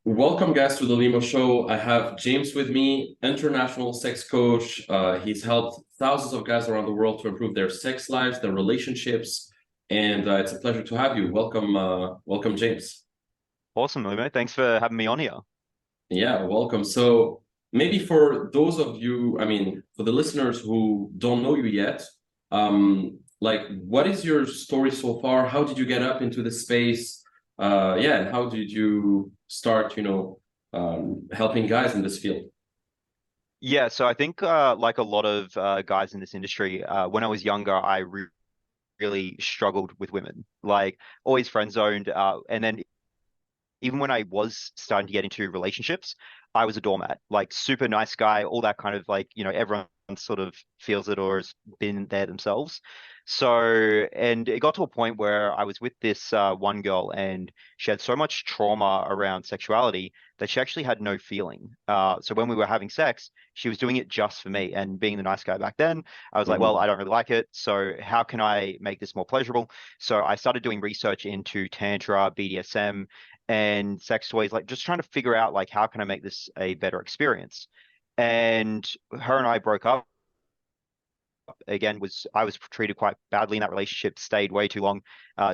Welcome, guys, to the Limo Show. I have James with me, international sex coach. He's helped thousands of guys around the world to improve their sex lives, their relationships, and it's a pleasure to have you. Welcome, James. Awesome, Limo. Thanks for having me on here. Yeah, welcome. So maybe for those of you, for the listeners who don't know you yet, what is your story so far? How did you get up into the space? Yeah, and how did you start, helping guys in this field? Yeah, so I think like a lot of guys in this industry, when I was younger, I re really struggled with women, like always friend zoned. And then even when I was starting to get into relationships, I was a doormat, like super nice guy, all that kind of like, everyone sort of feels it or has been there themselves. So, and it got to a point where I was with this one girl and she had so much trauma around sexuality that she actually had no feeling. So when we were having sex, she was doing it just for me. And being the nice guy back then, I was like, well, I Mhm. don't really like it. So how can I make this more pleasurable? So I started doing research into Tantra, BDSM, and sex toys, like just trying to figure out like how can I make this a better experience. And her and I broke up again. Was I was treated quite badly in that relationship, stayed way too long,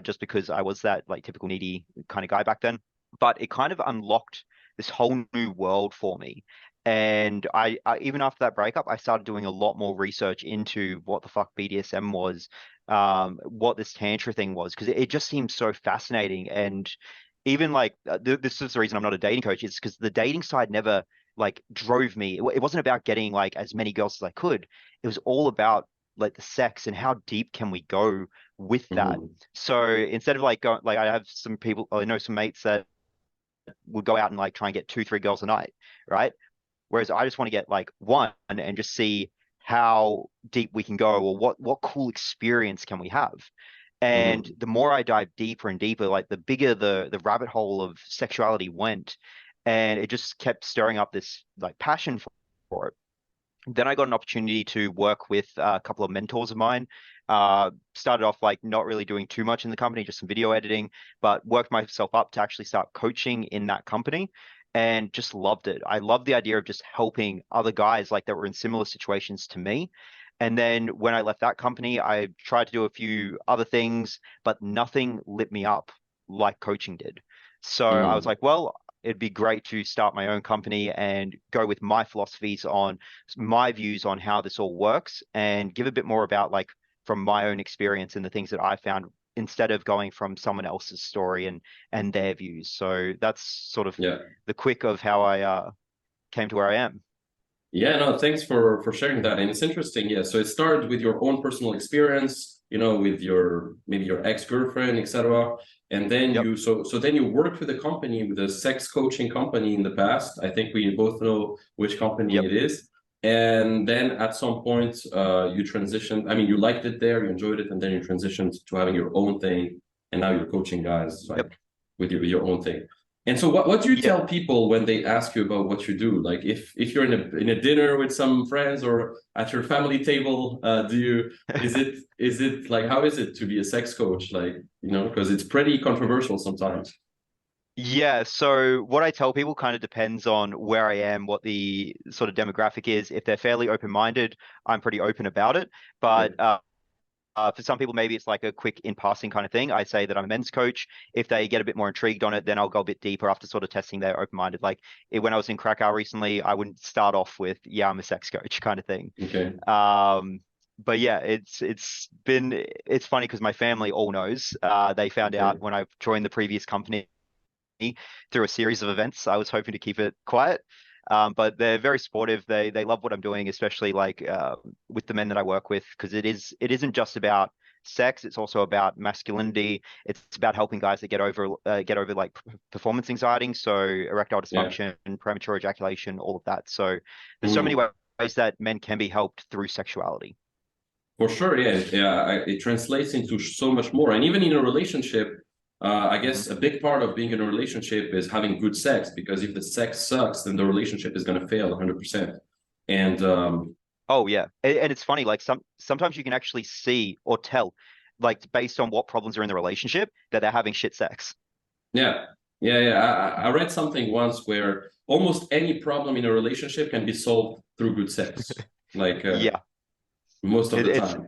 just because I was that like typical needy kind of guy back then. But it kind of unlocked this whole new world for me. And I even after that breakup, I started doing a lot more research into what the fuck BDSM was, what this tantra thing was, because it just seemed so fascinating. And even like this is the reason I'm not a dating coach, is because the dating side never like drove me. It wasn't about getting like as many girls as I could. It was all about like the sex and how deep can we go with that. Mhm. So instead of like going, like I have some people, I know some mates that would go out and like try and get two, three girls a night, right? Whereas I just want to get like one and just see how deep we can go or what cool experience can we have. And Mhm. the more I dive deeper and deeper, like the bigger the rabbit hole of sexuality went, and it just kept stirring up this like passion for it. Then I got an opportunity to work with a couple of mentors of mine. Started off like not really doing too much in the company, just some video editing, but worked myself up to actually start coaching in that company and just loved it. I loved the idea of just helping other guys like that were in similar situations to me. And then when I left that company, I tried to do a few other things, but nothing lit me up like coaching did. So I was Mhm. like, well, it'd be great to start my own company and go with my philosophies on my views on how this all works and give a bit more about like from my own experience and the things that I found instead of going from someone else's story and their views. So that's sort of Yeah. the quick of how I came to where I am. Yeah, no, thanks for sharing that. And it's interesting, yeah. So it started with your own personal experience, with your maybe your ex-girlfriend, etc. And then Yep. so then you worked with a company, with a sex coaching company in the past. I think we both know which company Yep. it is. And then at some point, you transitioned. I mean, you liked it there, you enjoyed it, and then you transitioned to having your own thing, and now you're coaching guys Yep. like with your own thing. And so what do you Yeah. tell people when they ask you about what you do? Like if you're in a dinner with some friends or at your family table, do you is it like how is it to be a sex coach? Like, because it's pretty controversial sometimes. Yeah, so what I tell people kind of depends on where I am, what the sort of demographic is. If they're fairly open-minded, I'm pretty open about it. But Okay. for some people, maybe it's like a quick in passing kind of thing. I say that I'm a men's coach. If they get a bit more intrigued on it, then I'll go a bit deeper after sort of testing their open-minded. Like when I was in Krakow recently, I wouldn't start off with, yeah, I'm a sex coach kind of thing. Okay. Um, but yeah, it's funny because my family all knows. They found out Okay. when I joined the previous company through a series of events. I was hoping to keep it quiet. But they're very supportive. They love what I'm doing, especially like with the men that I work with, because it isn't just about sex. It's also about masculinity. It's about helping guys that get over like performance anxiety, so erectile Yeah. dysfunction, premature ejaculation, all of that. So there's so many Mm. ways that men can be helped through sexuality. For sure, yeah, yeah. It translates into so much more, and even in a relationship, I Mhm. guess a big part of being in a relationship is having good sex. Because if the sex sucks, then the relationship is going to fail 100%. And Oh yeah, and it's funny. Like sometimes you can actually see or tell, like based on what problems are in the relationship, that they're having shit sex. yeah, Yeah. I read something once where almost any problem in a relationship can be solved through good sex, like Yeah, most of it, the it's time.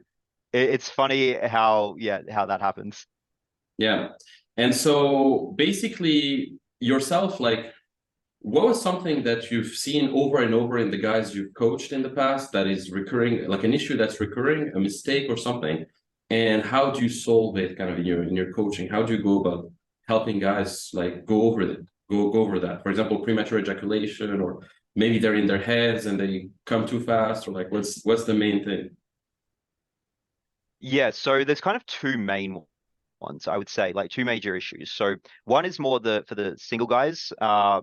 it's funny how how that happens. Yeah. And so basically yourself, like, what was something that you've seen over and over in the guys you've coached in the past that is recurring, like an issue that's recurring, a mistake or something? And how do you solve it kind of in your coaching? How do you go about helping guys like go over it, go over that? For example, premature ejaculation, or maybe they're in their heads and they come too fast, or like what's the main thing? Yeah, so there's kind of two main ones, I would say, like two major issues. So one is more the for the single guys,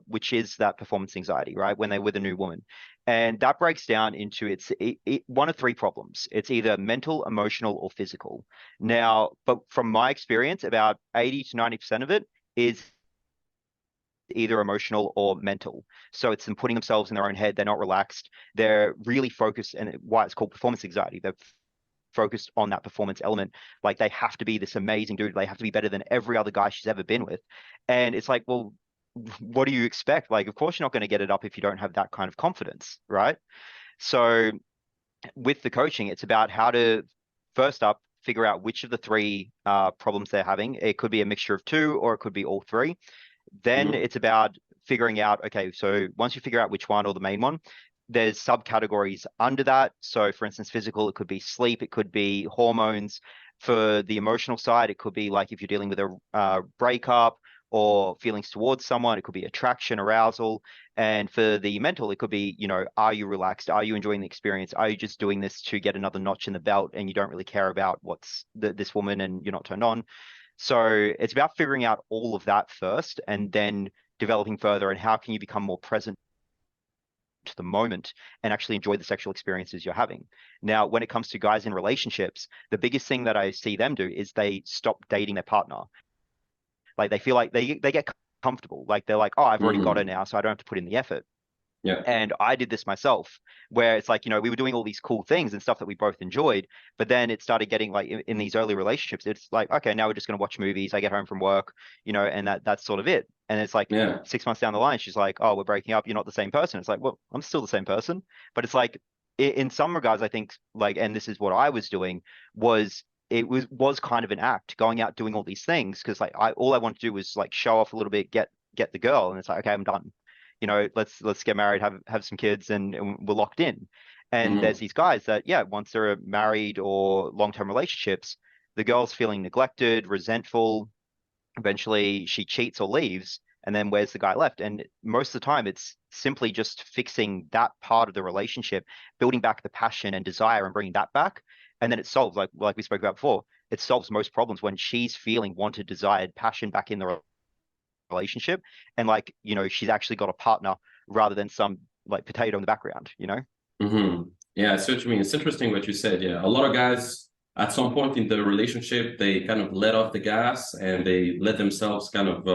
which is that performance anxiety, right? When they're with a new woman. And that breaks down into one of three problems. It's either mental, emotional, or physical. Now, but from my experience, about 80 to 90% of it is either emotional or mental. So it's them putting themselves in their own head. They're not relaxed. They're really focused, and why it's called performance anxiety. They're focused on that performance element. Like they have to be this amazing dude. They have to be better than every other guy she's ever been with. And it's like, well, what do you expect? Like, of course, you're not going to get it up if you don't have that kind of confidence, right? So with the coaching, it's about how to first up figure out which of the three problems they're having. It could be a mixture of two, or it could be all three. Then Mhm. it's about figuring out, okay, so once you figure out which one or the main one, there's subcategories under that. So for instance, physical, it could be sleep, it could be hormones. For the emotional side, it could be like if you're dealing with a breakup or feelings towards someone, it could be attraction, arousal. And for the mental, it could be, are you relaxed? Are you enjoying the experience? Are you just doing this to get another notch in the belt and you don't really care about what's this woman and you're not turned on? So it's about figuring out all of that first and then developing further and how can you become more present to the moment and actually enjoy the sexual experiences you're having. Now, when it comes to guys in relationships, the biggest thing that I see them do is they stop dating their partner. Like they feel like they get comfortable. Like they're like, oh, I've already got her Mhm. now, so I don't have to put in the effort. Yeah. And I did this myself, where it's like, we were doing all these cool things and stuff that we both enjoyed. But then it started getting like in these early relationships, it's like, okay, now we're just going to watch movies. I get home from work, and that's sort of it. And it's like Yeah. 6 months down the line, she's like, oh, we're breaking up. You're not the same person. It's like, well, I'm still the same person. But it's like, in some regards, I think like, and this is what I was doing, was it was kind of an act going out doing all these things because like all I wanted to do was like show off a little bit, get the girl, and it's like, okay, I'm done. Let's get married, have some kids, and we're locked in. And there's Mhm. these guys that, yeah, once they're married or long-term relationships, the girl's feeling neglected, resentful. Eventually, she cheats or leaves, and then where's the guy left? And most of the time, it's simply just fixing that part of the relationship, building back the passion and desire, and bringing that back. And then it solves, like we spoke about before, it solves most problems when she's feeling wanted, desired, passion back in the relationship and like she's actually got a partner rather than some like potato in the background. Yeah, I see what you mean. It's interesting what you said. Yeah, a lot of guys at some point in the relationship they kind of let off the gas and they let themselves kind of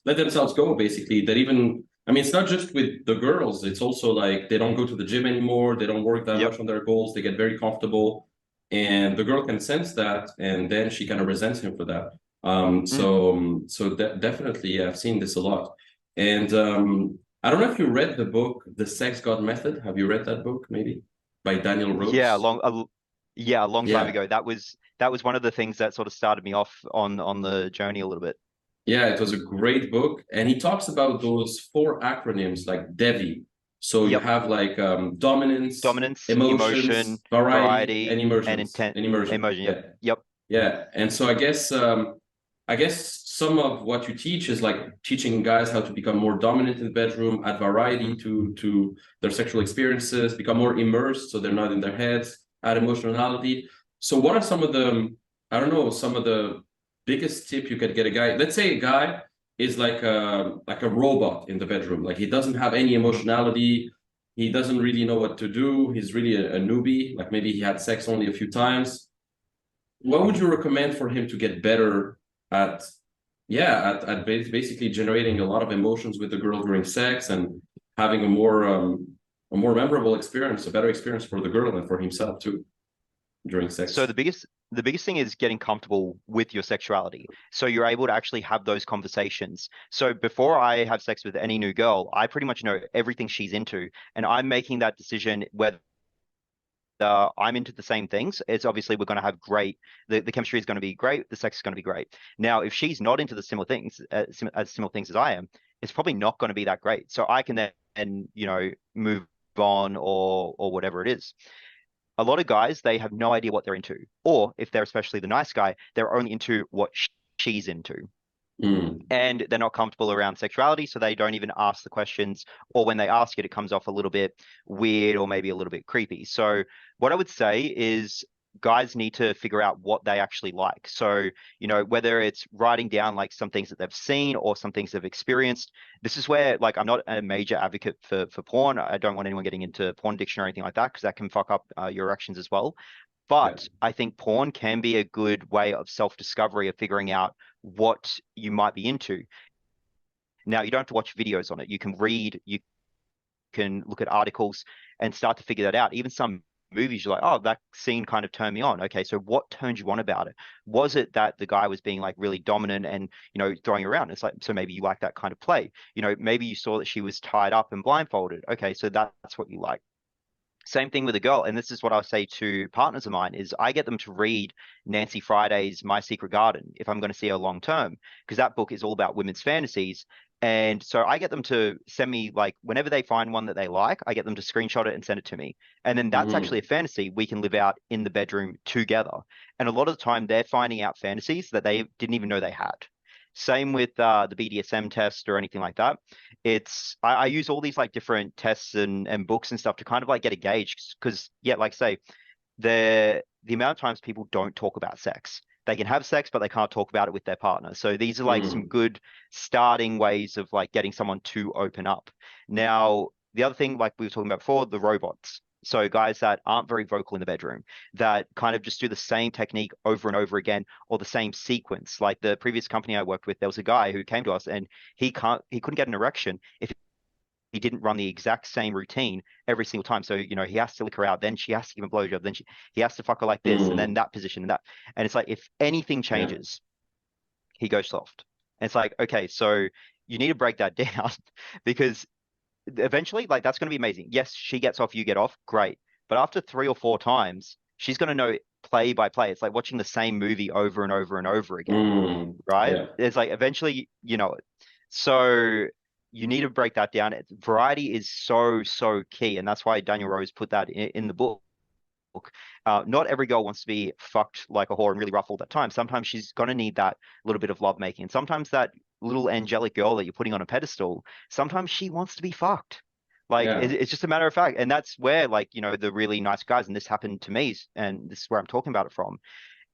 let themselves go. Basically, that even I mean, it's not just with the girls. It's also like they don't go to the gym anymore. They don't work that Yep. much on their goals. They get very comfortable, and the girl can sense that, and then she kind of resents him for that. Mm. Definitely, yeah, I've seen this a lot, and I don't know if you read the book, The Sex God Method. Have you read that book, maybe? By Daniel Yeah, Rose? yeah, a long time Yeah. ago. That was one of the things that sort of started me off on the journey a little bit. Yeah, it was a great book. And he talks about those four acronyms like DEVI. So you Yep. have like dominance, Dominance, emotion, emotions, variety, and variety, and immersions. intent. And immersion. Emotion. Yep. Yeah. Yep. Yeah. And so I guess some of what you teach is like teaching guys how to become more dominant in the bedroom, add variety Hmm. to their sexual experiences, become more immersed so they're not in their heads, add emotionality. So what are some of the, I don't know, some of the biggest tip you could get a guy? Let's say a guy is like a robot in the bedroom. Like he doesn't have any Hmm. emotionality. He doesn't really know what to do. He's really a newbie. Like maybe he had sex only a few times. What would you recommend for him to get better at basically generating a lot of emotions with the girl during sex and having a more memorable experience, a better experience for the girl and for himself too? during So sex? the biggest thing is getting comfortable with your sexuality. So you're able to actually have those conversations. So before I have sex with any new girl, I pretty much know everything she's into, and I'm making that decision whether I'm into the same things. It's obviously we're going to have great, the chemistry is going to be great, the sex is going to be great. Now, if she's not into the similar things, as similar things as I am, it's probably not going to be that great. So I can then, move on or whatever it is. A lot of guys, they have no idea what they're into. Or if they're especially the nice guy, they're only into what she's into. Mm, And they're not comfortable around sexuality, so they don't even ask the questions. Or when they ask it, it comes off a little bit weird or maybe a little bit creepy. So what I would say is guys need to figure out what they actually like. So, whether it's writing down like some things that they've seen or some things they've experienced. This is where like I'm not a major advocate for porn. I don't want anyone getting into porn addiction or anything like that because that can fuck up your erections as well. yeah. But I think porn can be a good way of self-discovery of figuring out what you might be into. Now, you don't have to watch videos on it. You can read, you can look at articles and start to figure that out. Even some movies, you're like, oh, that scene kind of turned me on. Okay, so what turned you on about it? Was it that the guy was being like really dominant and, throwing around? It's like, so maybe you like that kind of play. Maybe you saw that she was tied up and blindfolded. Okay, so that's what you like. Same thing with a girl, and this is what I say to partners of mine, is I get them to read Nancy Friday's My Secret Garden if I'm going to see her long term, because that book is all about women's fantasies. And so I get them to send me, like, whenever they find one that they like, I get them to screenshot it and send it to me. And then that's actually Hmm. a fantasy we can live out in the bedroom together. And a lot of the time they're finding out fantasies that they didn't even know they had. Same with the BDSM test or anything like that. I use all these like different tests and books and stuff to kind of like get a gauge because yeah, like say the amount of times people don't talk about sex. They can have sex, but they can't talk about it with their partner. So these are like some Mm, good starting ways of like getting someone to open up. Now, the other thing, like we were talking about before, the robots. So guys that aren't very vocal in the bedroom, that kind of just do the same technique over and over again, or the same sequence. Like the previous company I worked with, there was a guy who came to us and he couldn't get an erection if he didn't run the exact same routine every single time. So, he has to lick her out, then she has to give him a blowjob, then he has to fuck her like this, and then mm, that position and that. And it's like if anything yeah, changes, he goes soft. And it's like, okay, so you need to break that down because eventually, like that's going to be amazing. Yes, she gets off, you get off, great. But after 3 or 4 times, she's going to know play by play. It's like watching the same movie over and over and over again, right? yeah, It's like eventually, so you need to break that down. Variety is so, so key. And that's why Daniel Rose put that in the book. Not every girl wants to be fucked like a whore and really rough all that time. Sometimes she's going to need that little bit of love making. And sometimes that little angelic girl that you're putting on a pedestal, sometimes she wants to be fucked. Like yeah. it's just a matter of fact. And that's where like, the really nice guys, and this happened to me, and this is where I'm talking about it from,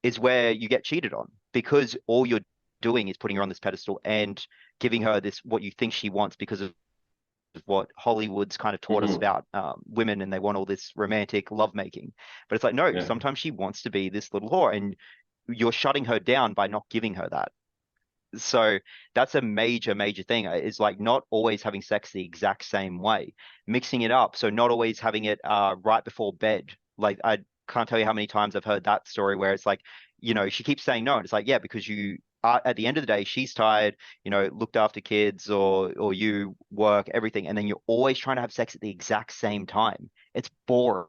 is where you get cheated on because all you're doing is putting her on this pedestal and giving her this what you think she wants because of what Hollywood's kind of taught us Hmm. about women, and they want all this romantic lovemaking. But it's like, no, Yeah. sometimes she wants to be this little whore, and you're shutting her down by not giving her that. So that's a major, major thing. Is like not always having sex the exact same way, mixing it up. So not always having it right before bed. Like I can't tell you how many times I've heard that story where it's like, she keeps saying no, and it's like, yeah, because you are at the end of the day, she's tired, looked after kids or you work, everything, and then you're always trying to have sex at the exact same time. It's boring.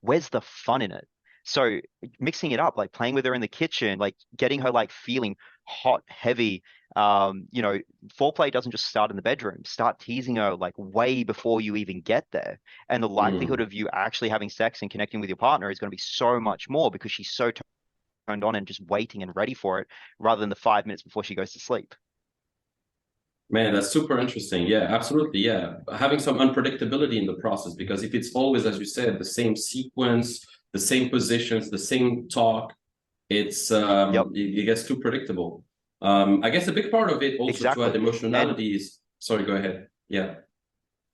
Where's the fun in it? So mixing it up, like playing with her in the kitchen, like getting her like feeling hot, heavy. Um, you know, Foreplay doesn't just start in the bedroom. Start teasing her like way before you even get there. And the likelihood Mm. of you actually having sex and connecting with your partner is going to be so much more because she's so turned on and just waiting and ready for it rather than the 5 minutes before she goes to sleep. Man, that's super interesting. Yeah, absolutely. Yeah. Having some unpredictability in the process, because if it's always, as you said, the same sequence, the same positions, the same talk, it's Yep, it gets too predictable. I guess a big part of it also to add exactly. And emotionality is, sorry, go ahead. Yeah.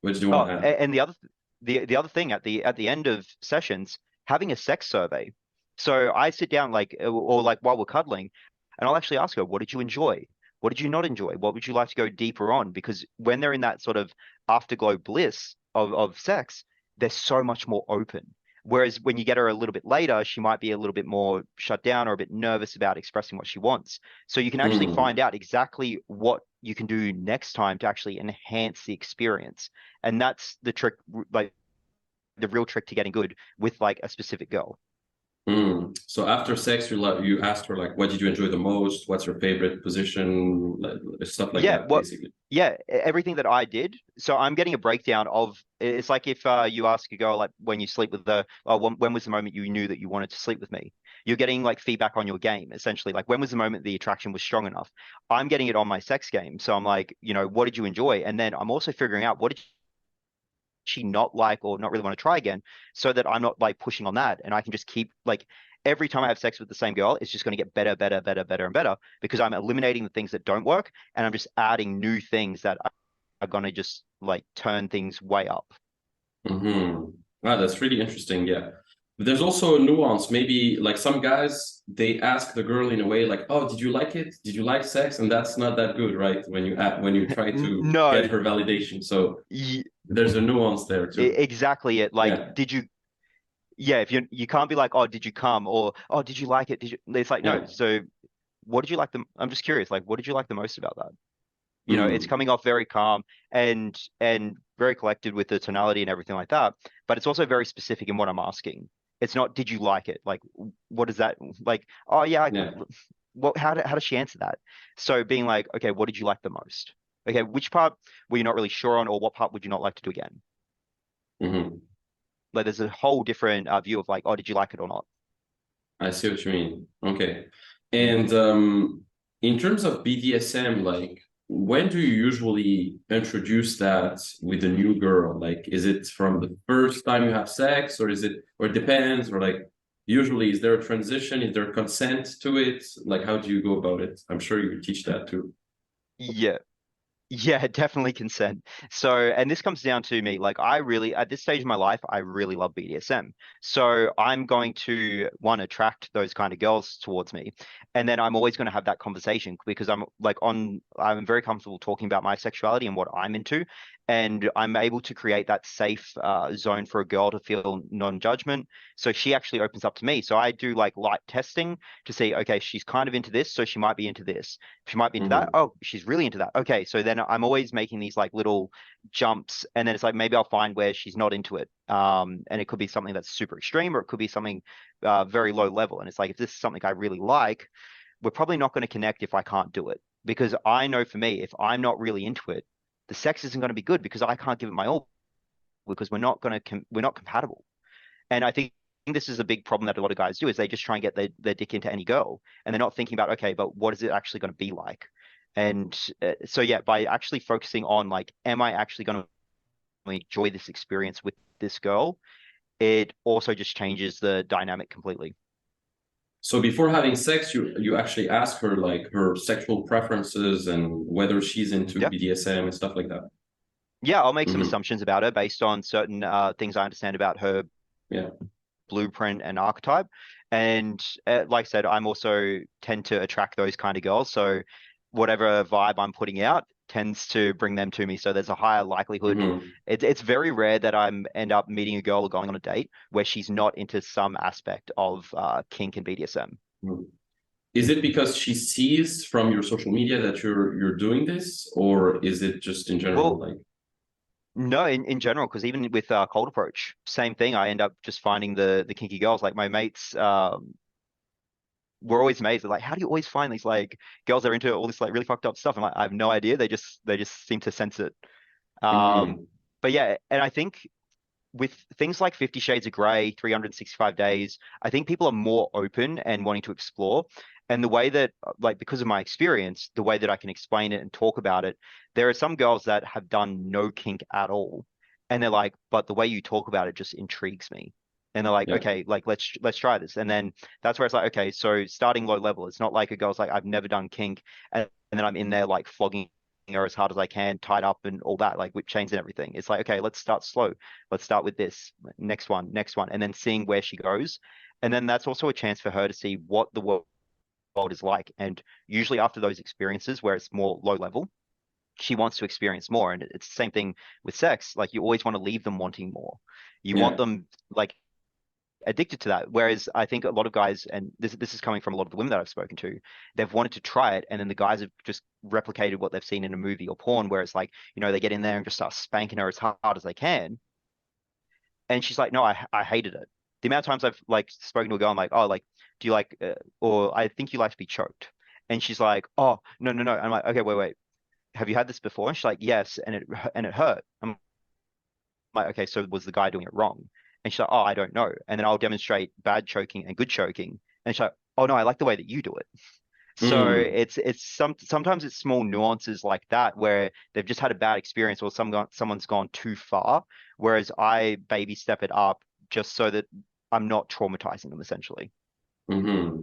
What did you want to add? and the other thing at the end of sessions, having a sex survey. So I sit down like or like while we're cuddling, and I'll actually ask her, "What did you enjoy? What did you not enjoy? What would you like to go deeper on?" Because when they're in that sort of afterglow bliss of sex, they're so much more open. Whereas when you get her a little bit later, she might be a little bit more shut down or a bit nervous about expressing what she wants. So you can actually Mm, find out exactly what you can do next time to actually enhance the experience. And that's the trick, like the real trick to getting good with like a specific girl. mm. So after sex, you asked her like, what did you enjoy the most? What's your favorite position? Stuff like Yeah, that, what basically. everything that I did. So I'm getting a breakdown of it's like if you ask a girl like when you sleep with the oh, when was the moment you knew that you wanted to sleep with me? You're getting like feedback on your game essentially. Like when was the moment the attraction was strong enough? I'm getting it on my sex game. So I'm like, what did you enjoy? And then I'm also figuring out what did she not like or not really want to try again so that I'm not like pushing on that and I can just keep like every time I have sex with the same girl, it's just going to get better, better, better, better, and better because I'm eliminating the things that don't work and I'm just adding new things that are going to just like turn things way up. Mm-hmm. Wow, that's really interesting. Yeah. But there's also a nuance. Maybe like some guys, they ask the girl in a way like, "Oh, did you like it? Did you like sex?" And that's not that good, right? When you try to get No, her validation. So y there's a nuance there too. exactly it. Like, Yeah. did you? Yeah, if you can't be like, oh, did you come? Or oh, did you like it? Did you? It's like no. Yeah. So what did you like the? I'm just curious. Like, what did you like the most about that? It's Mm. coming off very calm and very collected with the tonality and everything like that. But it's also very specific in what I'm asking. It's not, did you like it? Like, what is that? Like, oh yeah, Yeah. what? How does she answer that? So being like, okay, what did you like the most? Okay, which part were you not really sure on, or what part would you not like to do again? Hmm. Like, there's a whole different view of like, oh, did you like it or not? I see what you mean. Okay. Mm. And in terms of BDSM, like when do you usually introduce that with a new girl? Like, is it from the first time you have sex, or is it, or it depends, or like usually is there a transition? Is there consent to it? Like, how do you go about it? I'm sure you teach that too. Yeah. Yeah, definitely consent. So, and this comes down to me, like I really, at this stage of my life, I really love BDSM. So I'm going to one, attract those kind of girls towards me. And then I'm always going to have that conversation because I'm very comfortable talking about my sexuality and what I'm into. And I'm able to create that safe zone for a girl to feel non-judgment. So she actually opens up to me. So I do like light testing to see, okay, she's kind of into this, so she might be into this. She might be into that. Hmm. Oh, she's really into that. Okay, so then I'm always making these like little jumps, and then it's like maybe I'll find where she's not into it. And it could be something that's super extreme, or it could be something very low level. And it's like if this is something I really like, we're probably not going to connect if I can't do it. Because I know for me, if I'm not really into it, the sex isn't going to be good because I can't give it my all because we're not compatible. And I think this is a big problem that a lot of guys do is they just try and get their dick into any girl and they're not thinking about, okay, but what is it actually going to be like? And so, yeah, by actually focusing on like, am I actually going to enjoy this experience with this girl? It also just changes the dynamic completely. So before having sex, you actually ask her like her sexual preferences and whether she's into Yeah. BDSM and stuff like that. Yeah, I'll make some Hmm. assumptions about her based on certain things I understand about her Yeah. blueprint and archetype. And like I said, I'm also tend to attract those kind of girls. So whatever vibe I'm putting out tends to bring them to me. So there's a higher likelihood. Hmm. It's very rare that I'm end up meeting a girl or going on a date where she's not into some aspect of kink and BDSM. Is it because she sees from your social media that you're doing this, or is it just in general Well, like? no, in general, because even with cold approach, same thing. I end up just finding the kinky girls. Like my mates, we're always amazed. They're like, how do you always find these like girls that are into all this like really fucked up stuff? I'm like, I have no idea. They just seem to sense it. Um, Hmm. but yeah, and I think with things like 50 Shades of Grey, 365 Days, I think people are more open and wanting to explore. And the way that, like, because of my experience, the way that I can explain it and talk about it, there are some girls that have done no kink at all. And they're like, but the way you talk about it just intrigues me. And they're like, Yeah. okay, like let's try this. And then that's where it's like, okay, so starting low level, it's not like a girl's like, I've never done kink, and then I'm in there like flogging her as hard as I can, tied up and all that, like whip chains and everything. It's like, okay, let's start slow. Let's start with this next one, and then seeing where she goes. And then that's also a chance for her to see what the world is like. And usually after those experiences where it's more low level, she wants to experience more. And it's the same thing with sex. Like you always want to leave them wanting more. You want Yeah. them like addicted to that. Whereas I think a lot of guys, and this is coming from a lot of the women that I've spoken to, they've wanted to try it, and then the guys have just replicated what they've seen in a movie or porn, where it's like, they get in there and just start spanking her as hard as they can. And she's like, no, I hated it. The amount of times I've like spoken to a girl, I'm like, oh, like, do you like, or I think you like to be choked. And she's like, oh, no, no, no. I'm like, okay, wait. Have you had this before? And she's like, yes, and it hurt. I'm like, okay, so was the guy doing it wrong? And she's like, oh, I don't know. And then I'll demonstrate bad choking and good choking. And she's like, oh no, I like the way that you do it. So Mm. sometimes it's small nuances like that where they've just had a bad experience or someone's gone too far, whereas I baby step it up just so that I'm not traumatizing them essentially. Hmm.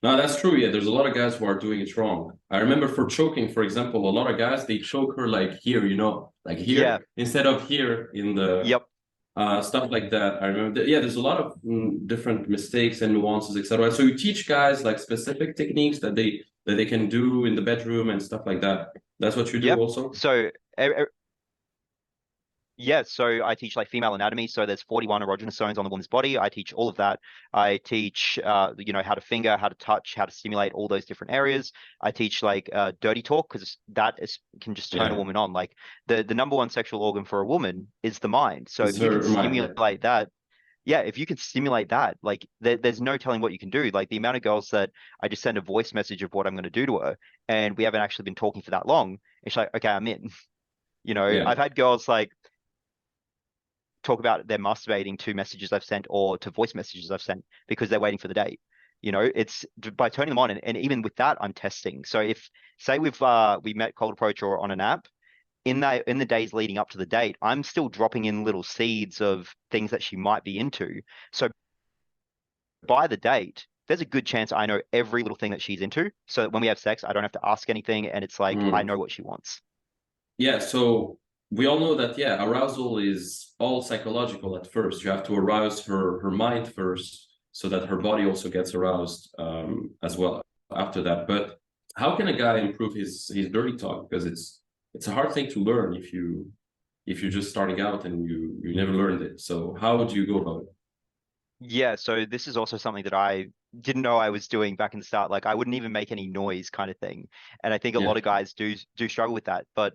No, that's true. Yeah, there's a lot of guys who are doing it wrong. I remember for choking, for example, a lot of guys they choke her like here, like Yeah, here instead of here in the yep. stuff like that. I remember. Yeah, there's a lot of different mistakes and nuances, etc. So you teach guys like specific techniques that they can do in the bedroom and stuff like that. That's what you do Yep. also. So yeah, so I teach like female anatomy. So there's 41 erogenous zones on the woman's body. I teach all of that. I teach, how to finger, how to touch, how to stimulate all those different areas. I teach like dirty talk because can just turn a Yeah, woman on. Like the number one sexual organ for a woman is the mind. So it's if you can her mind. Yeah. stimulate that, yeah, if you can stimulate that, like there's no telling what you can do. Like the amount of girls that I just send a voice message of what I'm going to do to her, and we haven't actually been talking for that long. It's like, okay, I'm in. Yeah. I've had girls like talk about they're masturbating to messages I've sent or to voice messages I've sent because they're waiting for the date. It's by turning them on, and even with that, I'm testing. So if say we met cold approach or on an app, in the days leading up to the date, I'm still dropping in little seeds of things that she might be into. So by the date, there's a good chance I know every little thing that she's into. So that when we have sex, I don't have to ask anything, and it's like I Mm. know what she wants. Yeah, so we all know that, yeah, arousal is all psychological at first. You have to arouse her mind first so that her body also gets aroused as well after that. But how can a guy improve his dirty talk? Because it's a hard thing to learn if you're just starting out and you never learned it. So how would you go about it? Yeah, so this is also something that I didn't know I was doing back in the start. Like I wouldn't even make any noise kind of thing. And I think a Yeah. lot of guys do struggle with that. But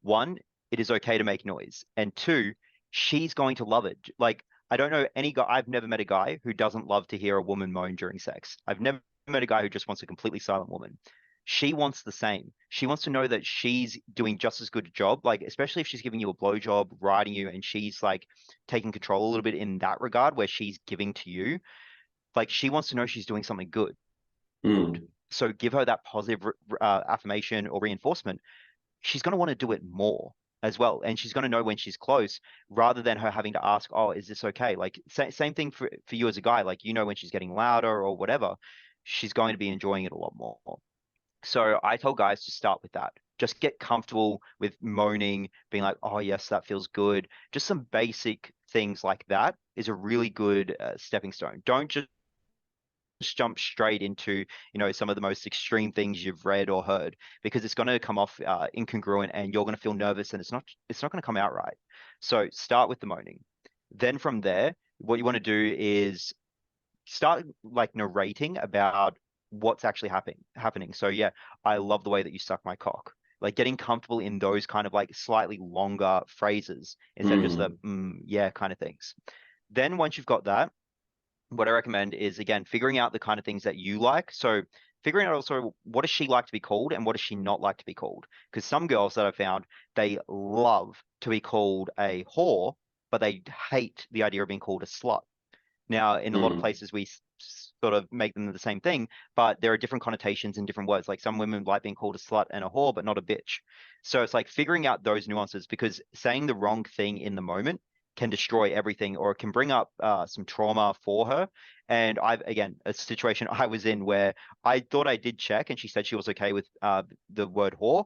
one, it is okay to make noise. And two, she's going to love it. Like I don't know any guy, I've never met a guy who doesn't love to hear a woman moan during sex. I've never met a guy who just wants a completely silent woman. She wants the same. She wants to know that she's doing just as good a job, like especially if she's giving you a blowjob, riding you, and she's like taking control a little bit in that regard where she's giving to you. Like she wants to know she's doing something good. Mm. So give her that positive affirmation or reinforcement. She's going to want to do it more as well. And she's going to know when she's close rather than her having to ask, oh, is this okay? Like same thing for you as a guy, like when she's getting louder or whatever, she's going to be enjoying it a lot more. So I tell guys to start with that. Just get comfortable with moaning, being like, oh, yes, that feels good. Just some basic things like that is a really good stepping stone. Don't just jump straight into, some of the most extreme things you've read or heard because it's going to come off incongruent and you're going to feel nervous and it's not going to come out right. So start with the moaning. Then from there, what you want to do is start like narrating about what's actually happening. So yeah, I love the way that you suck my cock. Like getting comfortable in those kind of like slightly longer phrases instead of just the Mm. yeah kind of things. Then once you've got that, what I recommend is again figuring out the kind of things that you like. So figuring out also what does she like to be called and what does she not like to be called. Because some girls that I've found they love to be called a whore, but they hate the idea of being called a slut. Now, in a lot of Mm. places, we sort of make them the same thing, but there are different connotations and different words. Like some women like being called a slut and a whore, but not a bitch. So it's like figuring out those nuances because saying the wrong thing in the moment can destroy everything or it can bring up some trauma for her. And again, a situation I was in where I thought I did check and she said she was okay with the word whore.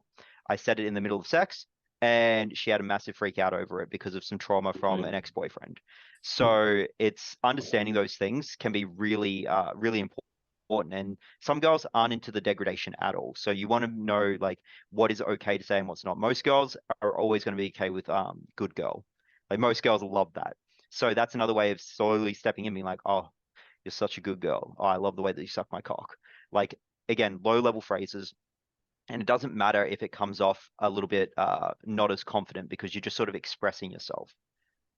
I said it in the middle of sex and she had a massive freak out over it because of some trauma from Okay. an ex-boyfriend. So it's understanding those things can be really, really important. And some girls aren't into the degradation at all. So you want to know like what is okay to say and what's not. Most girls are always going to be okay with good girl. Like most girls love that. So that's another way of slowly stepping in, being like, oh, you're such a good girl. Oh, I love the way that you suck my cock. Like, again, low level phrases. And it doesn't matter if it comes off a little bit not as confident because you're just sort of expressing yourself.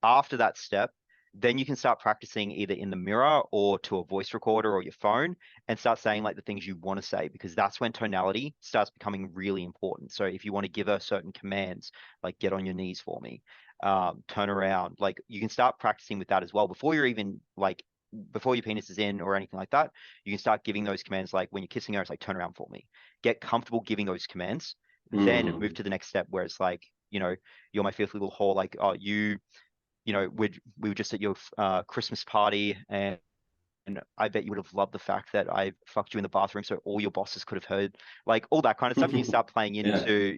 After that step, then you can start practicing either in the mirror or to a voice recorder or your phone and start saying like the things you want to say, because that's when tonality starts becoming really important. So if you want to give her certain commands, like get on your knees for me, turn around, like you can start practicing with that as well before you're even like before your penis is in or anything like that. You can start giving those commands, like when you're kissing her, it's like turn around for me. Get comfortable giving those commands, then move Mm. to the next step where it's like, you're my filthy little whore, like, oh, we were just at your Christmas party, and I bet you would have loved the fact that I fucked you in the bathroom so all your bosses could have heard, like all that kind of stuff. And you start playing Yeah. into,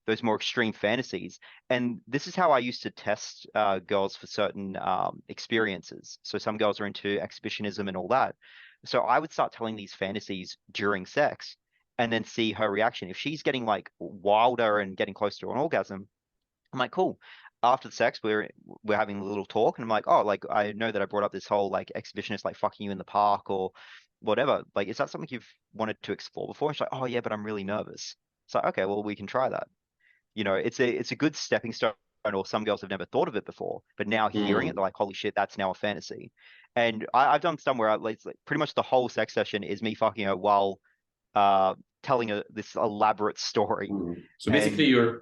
those more extreme fantasies. And this is how I used to test girls for certain experiences. So some girls are into exhibitionism and all that. So I would start telling these fantasies during sex and then see her reaction. If she's getting like wilder and getting close to an orgasm, I'm like, cool. After the sex, we're having a little talk, and I'm like, oh, like I know that I brought up this whole like exhibitionist, like fucking you in the park or whatever. Like, is that something you've wanted to explore before? And she's like, oh yeah, but I'm really nervous. It's like, okay, well, we can try that. It's a good stepping stone. Or some girls have never thought of it before, but now hearing it, Mm. they're like, holy shit, that's now a fantasy. And I've done some where it's like pretty much the whole sex session is me fucking her while uh telling her this elaborate story. Mm. So basically, And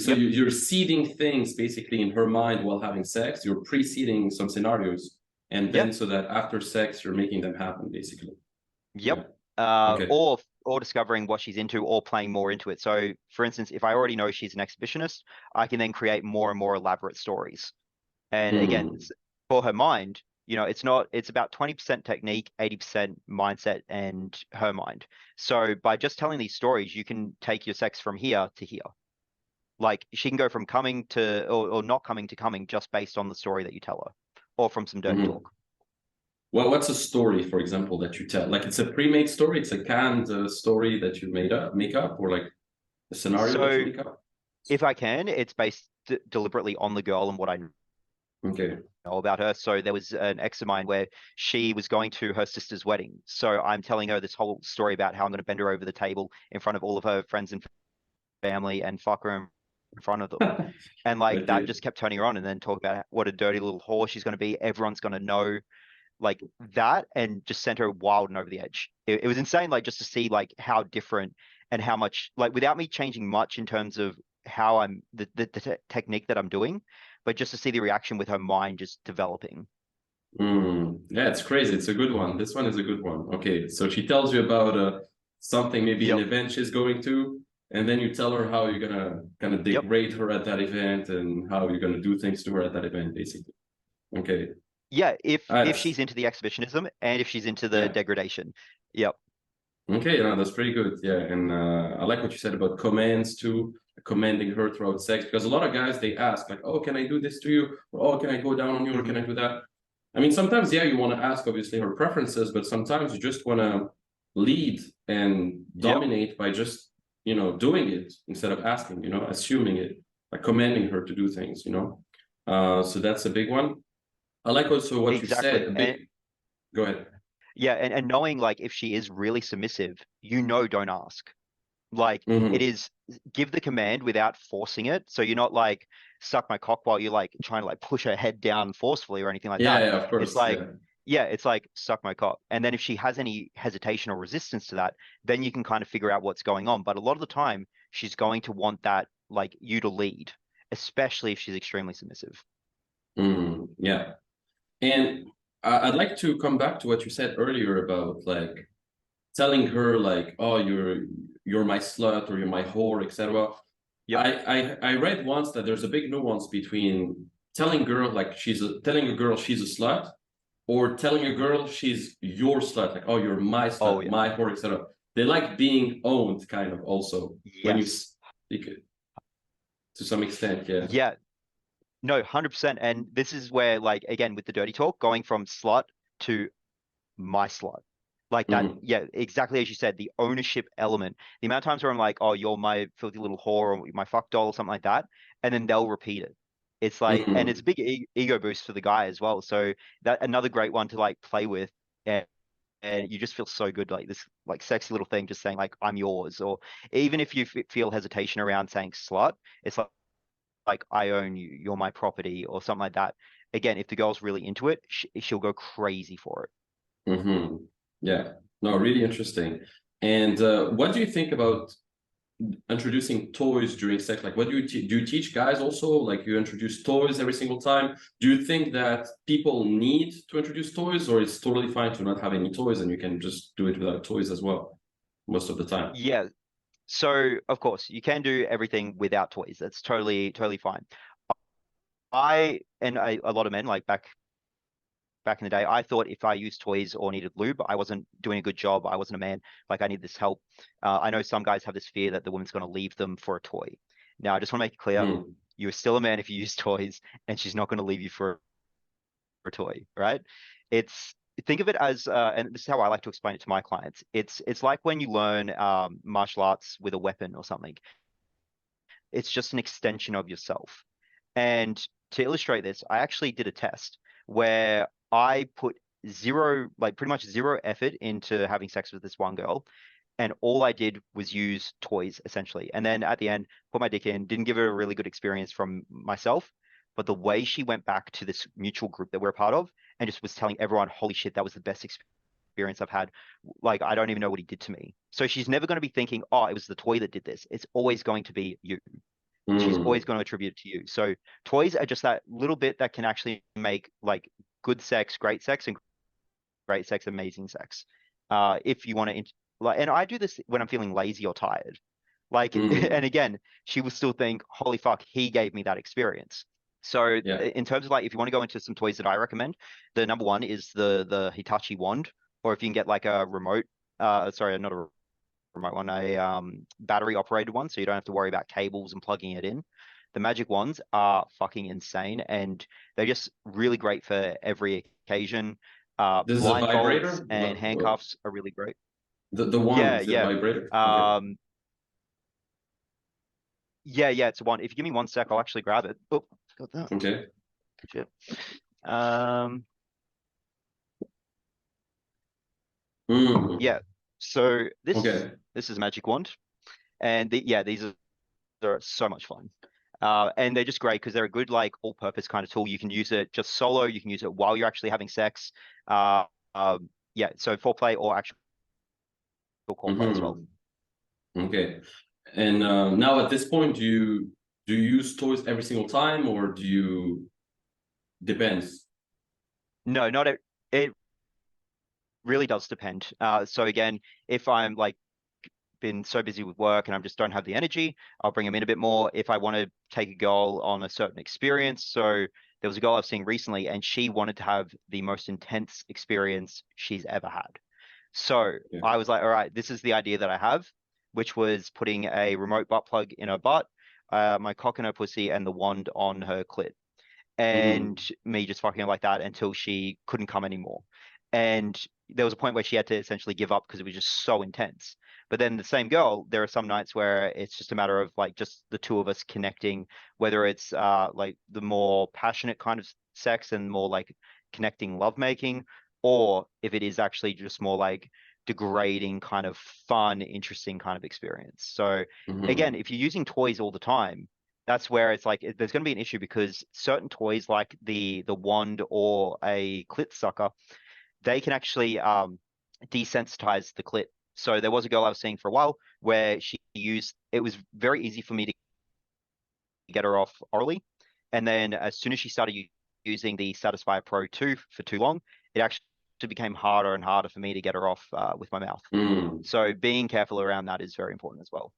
yep. you're seeding things basically in her mind while having sex. You're preceding some scenarios, and then Yep. so that after sex, you're making them happen, basically. Yeah. Yep. Okay. Or discovering what she's into or playing more into it. So, for instance, if I already know she's an exhibitionist, I can then create more and more elaborate stories. And again, Mm. for her mind, it's about 20% technique, 80% mindset and her mind. So by just telling these stories, you can take your sex from here to here. Like she can go from coming to or not coming to coming just based on the story that you tell her or from some dirty Hmm. talk. What's a story, for example, that you tell? Like it's a pre-made story, it's a canned story that you make up, or like a scenario that you So make up. if I can, it's based deliberately on the girl and what I Okay. know about her. So there was an ex of mine where she was going to her sister's wedding. So I'm telling her this whole story about how I'm going to bend her over the table in front of all of her friends and family and fuck her in front of them. And like that Okay. just kept turning her on and then talk about what a dirty little whore she's going to be. Everyone's going to know like that and just sent her wild and over the edge. It was insane, like just to see like how different and how much like without me changing much in terms of how I'm the technique that I'm doing, but just to see the reaction with her mind just developing. Mm. Yeah, it's crazy. It's a good one. This one is a good one. Okay, so she tells you about something, maybe an Yep. event she's going to, and then you tell her how you're gonna kind of Yep. degrade her at that event and how you're gonna do things to her at that event, basically. Okay. Yeah, if That's she's into the exhibitionism and if she's into the yeah. degradation. Yep. Okay, no, that's pretty good. Yeah, and I like what you said about commands too, commanding her throughout sex, because a lot of guys they ask like, "Oh, can I do this to you?" or "Oh, can I go down on you?" or "Can Hmm. I do that?" I mean, sometimes yeah, you want to ask obviously her preferences, but sometimes you just want to lead and Yep. dominate by just doing it instead of asking, assuming it, like commanding her to do things, So that's a big one. I like also what you said. Exactly. A And big. Go ahead. yeah, and knowing like if she is really submissive, don't ask. Like it Hmm. is give the command without forcing it. So you're not like suck my cock while you're like trying to like push her head down forcefully or anything like Yeah, that. yeah, of It's course, like, yeah. yeah, it's like suck my cock. And then if she has any hesitation or resistance to that, then you can kind of figure out what's going on. But a lot of the time, she's going to want that like you to lead, especially if she's extremely submissive. Yeah. And I'd like to come back to what you said earlier about like telling her like, "Oh, you're my slut or you're my whore," etc. Yep. I read once that there's a big nuance between telling a girl she's a slut or telling a girl she's your slut, like, "Oh, you're my Oh slut, yeah. my whore," etc. They like being owned, kind of also when you Yes. speak it to some extent. Yeah. Yeah. No, 100%. And this is where, like, again, with the dirty talk, going from slut to my slut. Like that, Hmm. yeah, exactly as you said, the ownership element. The amount of times where I'm like, oh, you're my filthy little whore or my fuck doll or something like that, and then they'll repeat it. It's like, and it's a Mm-hmm. big ego boost for the guy as well. So that another great one to like play with. And you just feel so good, like this like sexy little thing, just saying like I'm yours, or even if you feel hesitation around saying slut, it's like I own you, you're my property, or something like that. Again, if the girl's really into it, she'll go crazy for it. Mm-hmm. Yeah. No, really interesting. And what do you think about introducing toys during sex? Like, what do you do? You teach guys also? Like, you introduce toys every single time? Do you think that people need to introduce toys, or it's totally fine to not have any toys and you can just do it without toys as well most of the time? Yeah. So of course you can do everything without toys. That's totally fine. A lot of men like back in the day, I thought if I used toys or needed lube, I wasn't doing a good job. I wasn't a man. Like I need this help. I know some guys have this fear that the woman's going to leave them for a toy. Now, I just want to make it clear, Mm, you are still a man if you use toys, and she's not going to leave you for a toy, right? It's think of it as, and this is how I like to explain it to my clients. It's like when you learn martial arts with a weapon or something. It's just an extension of yourself. And to illustrate this, I actually did a test where I put zero, like pretty much zero effort into having sex with this one girl. And all I did was use toys essentially. And then at the end, put my dick in, didn't give her a really good experience from myself. But the way she went back to this mutual group that we're a part of and just was telling everyone, holy shit, that was the best experience I've had. Like, I don't even know what he did to me. So she's never going to be thinking, oh, it was the toy that did this. It's always going to be you. She's always mm, going to attribute it to you. So toys are just that little bit that can actually make like good sex, and great sex, amazing sex. If you want to, like, and I do this when I'm feeling lazy or tired. Like, mm. and again, she will still think, holy fuck, he gave me that experience. So Yeah. in terms of like, if you want to go into some toys that I recommend, the number one is the Hitachi wand, or if you can get like a remote, sorry, not a remote one, a battery operated one, so you don't have to worry about cables and plugging it in. The magic wands are fucking insane, and they're just really great for every occasion. This is a Blindfolds vibrator? and handcuffs are really great. The wand Yeah, is a yeah. vibrator? Okay. Um, yeah, it's one. If you give me one sec, I'll actually grab it. Oh, got that. Okay. Shit. Um, Mm. yeah. So Okay. this is a magic wand, and yeah, these are so much fun. And they're just great because they're a good like all-purpose kind of tool. You can use it just solo. You can use it while you're actually having sex. Uh, yeah, so foreplay or actual core play as well. Hmm. Okay. And now at this point, do you use toys every single time, or do you depends? No, not it. It really does depend. So again, if I'm like been so busy with work and I just don't have the energy, I'll bring them in a bit more. If I want to take a girl on a certain experience, so there was a girl I've seen recently, and she wanted to have the most intense experience she's ever had. So Yeah. I was like, all right, this is the idea that I have, which was putting a remote butt plug in her butt, my cock in her pussy, and the wand on her clit, and Hmm. me just fucking her like that until she couldn't come anymore. And there was a point where she had to essentially give up because it was just so intense. But then the same girl, there are some nights where it's just a matter of like just the two of us connecting, whether it's like the more passionate kind of sex and more like connecting lovemaking, or if it is actually just more like degrading kind of fun, interesting kind of experience. So again, Hmm. if you're using toys all the time, that's where it's like there's going to be an issue because certain toys like the wand or a clit sucker, they can actually desensitize the clit. So there was a girl I was seeing for a while where she used it was very easy for me to get her off orally, and then as soon as she started using the Satisfyer Pro 2 for too long, it actually became harder and harder for me to get her off with my mouth. Hmm. So being careful around that is very important as well.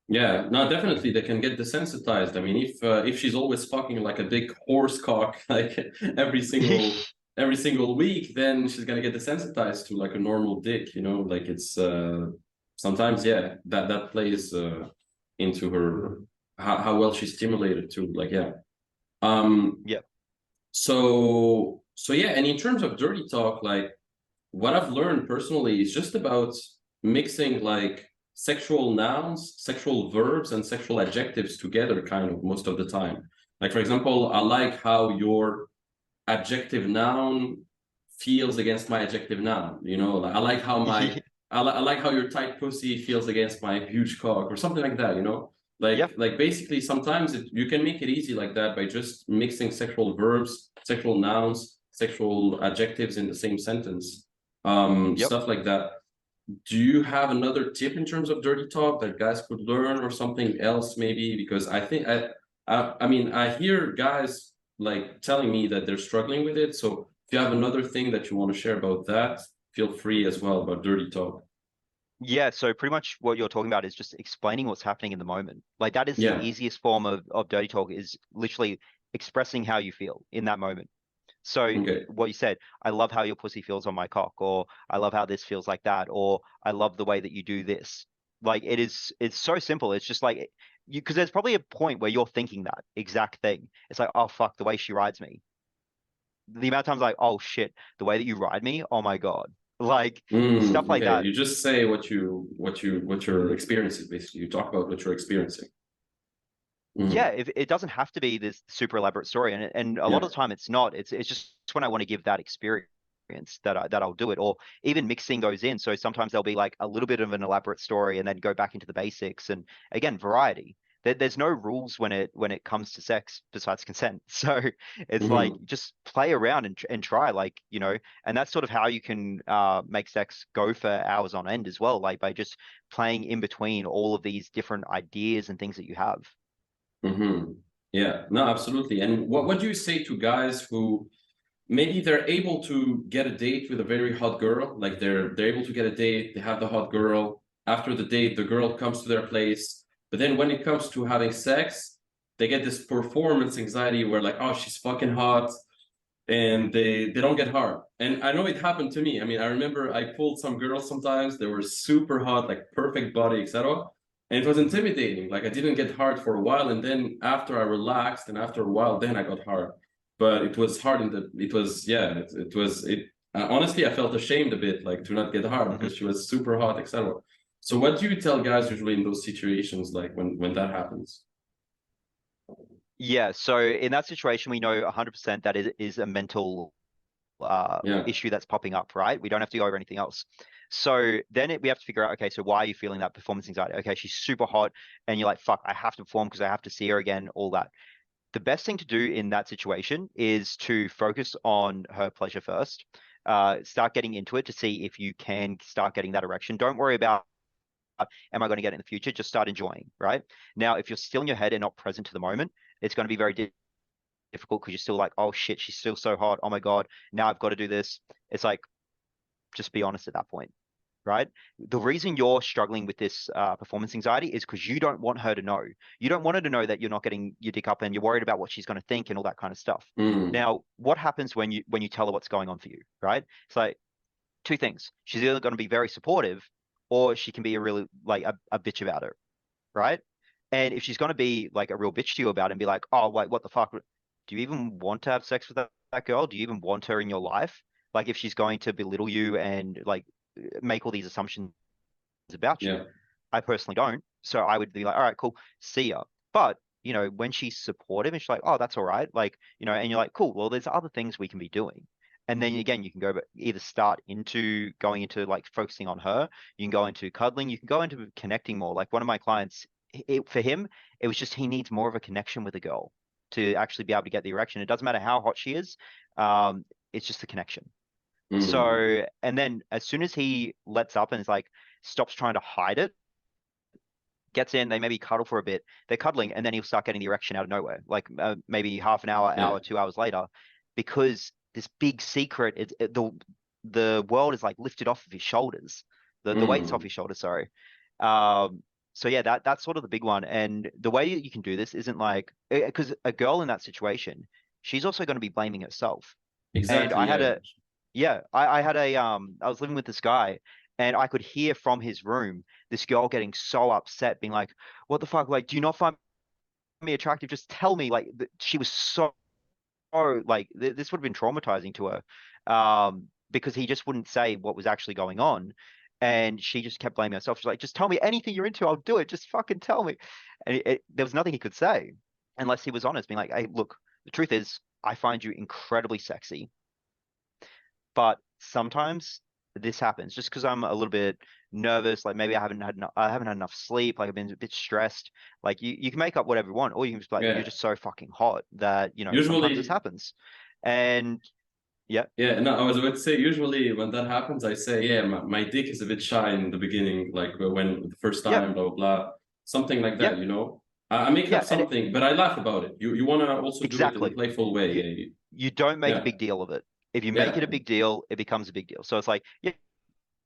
Yeah, no, definitely they can get desensitized. I mean, if she's always fucking like a big horse cock like every single every single week, then she's gonna get desensitized to like a normal dick, you know? Like it's sometimes yeah, that plays into her how well she's stimulated too. Like yeah. Um Yep. so yeah, and in terms of dirty talk, like what I've learned personally is just about mixing like sexual nouns, sexual verbs, and sexual adjectives together, kind of most of the time. Like, for example, I like how your adjective noun feels against my adjective noun. You know, like, I like how my I like how your tight pussy feels against my huge cock or something like that. You know, Yeah, like basically sometimes you can make it easy like that by just mixing sexual verbs, sexual nouns, sexual adjectives in the same sentence. yep. Stuff like that. Do you have another tip in terms of dirty talk that guys could learn or something else maybe? Because I think I mean I hear guys like telling me that they're struggling with it. So if you have another thing that you want to share about that, feel free as well about dirty talk. Yeah, so pretty much what you're talking about is just explaining what's happening in the moment. Like that is the Yeah. easiest form of dirty talk is literally expressing how you feel in that moment. So Okay. what you said, I love how your pussy feels on my cock, or I love how this feels like that, or I love the way that you do this. Like it's so simple. It's just like you, because there's probably a point where you're thinking that exact thing. It's like, oh fuck, the way she rides me. The amount of times like, oh shit, the way that you ride me, oh my God. Like stuff like Okay. that. You just say what your experience is basically. You talk about what you're experiencing. Yeah, Mm. it doesn't have to be this super elaborate story, and a lot Yeah. of the time it's not. It's just when I want to give that experience that I'll do it, or even mixing those in. So sometimes there'll be like a little bit of an elaborate story, and then go back into the basics, and again, variety. There's no rules when it comes to sex besides consent. So it's like Hmm. just play around and try, like and that's sort of how you can make sex go for hours on end as well, like by just playing in between all of these different ideas and things that you have. Hmm. Yeah. No, absolutely. And what do you say to guys who maybe they're able to get a date with a very hot girl, like they're able to get a date, they have the hot girl. After the date, the girl comes to their place, but then when it comes to having sex, they get this performance anxiety where like, oh, she's fucking hot, and they don't get hard. And I know it happened to me. I mean, I remember I pulled some girls sometimes, they were super hot, like perfect body, etc. And it was Mhm. intimidating. Like I didn't get hard for a while, and then after I relaxed, and after a while, then I got hard. But it was hard in the. It was yeah. It was it. Honestly, I felt ashamed a bit, like to not get hard Mhm. because she was super hot, etc. So, what do you tell guys usually in those situations, like when that happens? Yeah, so in that situation, we know 100% that it is a mental Yeah. issue that's popping up, right? We don't have to go over anything else. So then we have to figure out, okay, so why are you feeling that performance anxiety? Okay, she's super hot, and you're like, fuck, I have to perform because I have to see her again, all that. The best thing to do in that situation is to focus on her pleasure first. Start getting into it to see if you can start getting that erection. Don't worry about, am I going to get it in the future? Just start enjoying, right? Now, if you're still in your head and not present to the moment, it's going to be very difficult because you're still like, oh shit, she's still so hot. Oh my God, now I've got to do this. It's like, just be honest at that point, right? The reason you're struggling with this performance anxiety is because you don't want her to know. You don't want her to know that you're not getting your dick up and you're worried about what she's going to think and all that kind of stuff. Mm. Now, what happens when you tell her what's going on for you, right? It's like two things. She's either going to be very supportive or she can be a really like a bitch about it, right? And if she's going to be like a real bitch to you about it and be like, oh, wait, what the fuck? Do you even want to have sex with that girl? Do you even want her in your life? Like, if she's going to belittle you and like make all these assumptions about you, Yeah. I personally don't. So I would be like, all right, cool, see ya. But when she's supportive and she's like, oh, that's all right, like, and you're like, cool, well, there's other things we can be doing. And then again, you can go, but either start into going into like focusing on her, you can go into cuddling, you can go into connecting more. Like one of my clients, for him, it was just he needs more of a connection with a girl to actually be able to get the erection. It doesn't matter how hot she is, um, it's just the connection. Mm. So, and then as soon as he lets up and is like, stops trying to hide it, gets in, they maybe cuddle for a bit, they're cuddling, and then he'll start getting the erection out of nowhere, like maybe half an hour, Yeah. 2 hours later, because this big secret, the world is like lifted off of his shoulders, the weight's off Mm. his shoulders, sorry. Um, so yeah, that's sort of the big one. And the way you can do this isn't like, because a girl in that situation, she's also going to be blaming herself. And Exactly. I had Yeah. a yeah, I had I was living with this guy and I could hear from his room this girl getting so upset, being like, what the fuck? Like, do you not find me attractive? Just tell me. Like, she was so like this would have been traumatizing to her. Because he just wouldn't say what was actually going on. And she just kept blaming herself. She's like, just tell me anything you're into, I'll do it. Just fucking tell me. And there was nothing he could say. unless he was honest, being like, hey, look, the truth is, I find you incredibly sexy, but sometimes this happens just because I'm a little bit nervous. Like maybe I haven't had enough sleep. Like I've been a bit stressed. Like you can make up whatever you want, or you can just be like, you're Yeah. just so fucking hot that, sometimes this Usually, happens. And yeah, yeah, no, I was about to say, usually when that happens, I say, yeah, my dick is a bit shy in the beginning, like when the first yeah, time, blah, blah, blah, something like yeah, that, you know? I make up yeah, and something, but I laugh about it. You want to also do it in a exactly. playful way. You Yeah, you don't make a yeah, big deal of it. If you make yeah. it a big deal, it becomes a big deal. So it's like, yeah,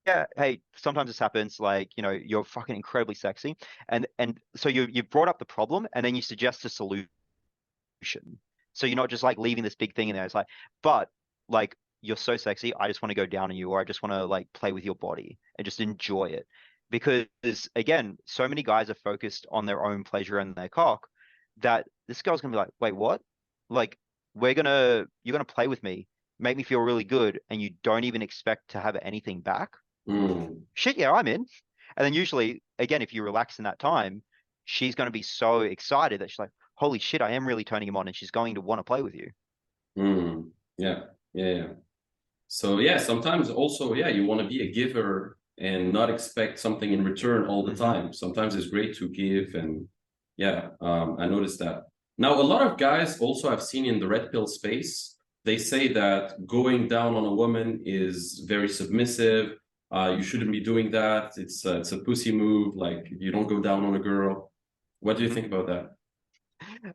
yeah, hey, sometimes this happens, like, you're fucking incredibly sexy. And so you've brought up the problem and then you suggest a solution. So you're not just like leaving this big thing in there. It's like, but like you're so sexy, I just want to go down on you, or I just want to like play with your body and just enjoy it. Because again, so many guys are focused on their own pleasure and their cock that this girl's gonna be like, wait, what? Like, you're gonna play with me, make me feel really good, and you don't even expect to have anything back? Mm, Shit, yeah, I'm in. And then usually, again, if you relax in that time, she's going to be so excited that she's like, holy shit, I am really turning him on, and she's going to want to play with you. mm, yeah, yeah, yeah. So yeah, sometimes also, yeah, you want to be a giver and not expect something in return all the Hmm. time. Sometimes it's great to give, and yeah, I noticed that. Now, a lot of guys also I've seen in the red pill space, they say that going down on a woman is very submissive. You shouldn't be doing that. It's a pussy move. Like you don't go down on a girl. What do you Hmm. think about that?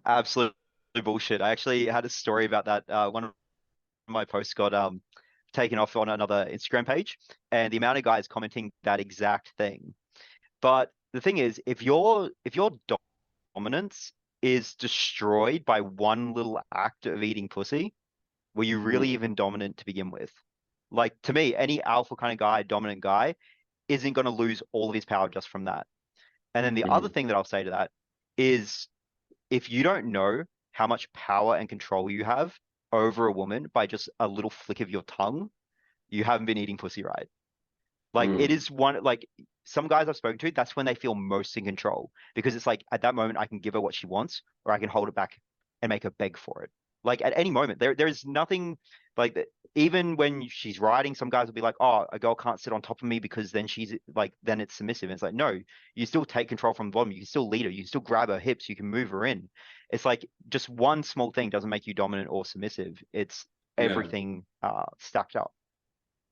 Absolutely bullshit. I actually had a story about that. One of my posts got taken off on another Instagram page, and the amount of guys commenting that exact thing. But the thing is, if your dominance is destroyed by one little act of eating pussy, were you really Mm, even dominant to begin with? Like to me, any alpha kind of guy, dominant guy, isn't going to lose all of his power just from that. And then the other mhm. thing that I'll say to that is if you don't know how much power and control you have over a woman by just a little flick of your tongue, you haven't been eating pussy right. Like it Mm, is one like some guys I've spoken to, that's when they feel most in control because it's like at that moment I can give her what she wants or I can hold it back and make her beg for it. Like at any moment, there's nothing like that. Even when she's riding, some guys will be like, "Oh, a girl can't sit on top of me because then she's like, then it's submissive." And it's like, no, you still take control from the bottom. You can still lead her. You can still grab her hips. You can move her in. It's like just one small thing doesn't make you dominant or submissive. It's yeah. everything stacked up.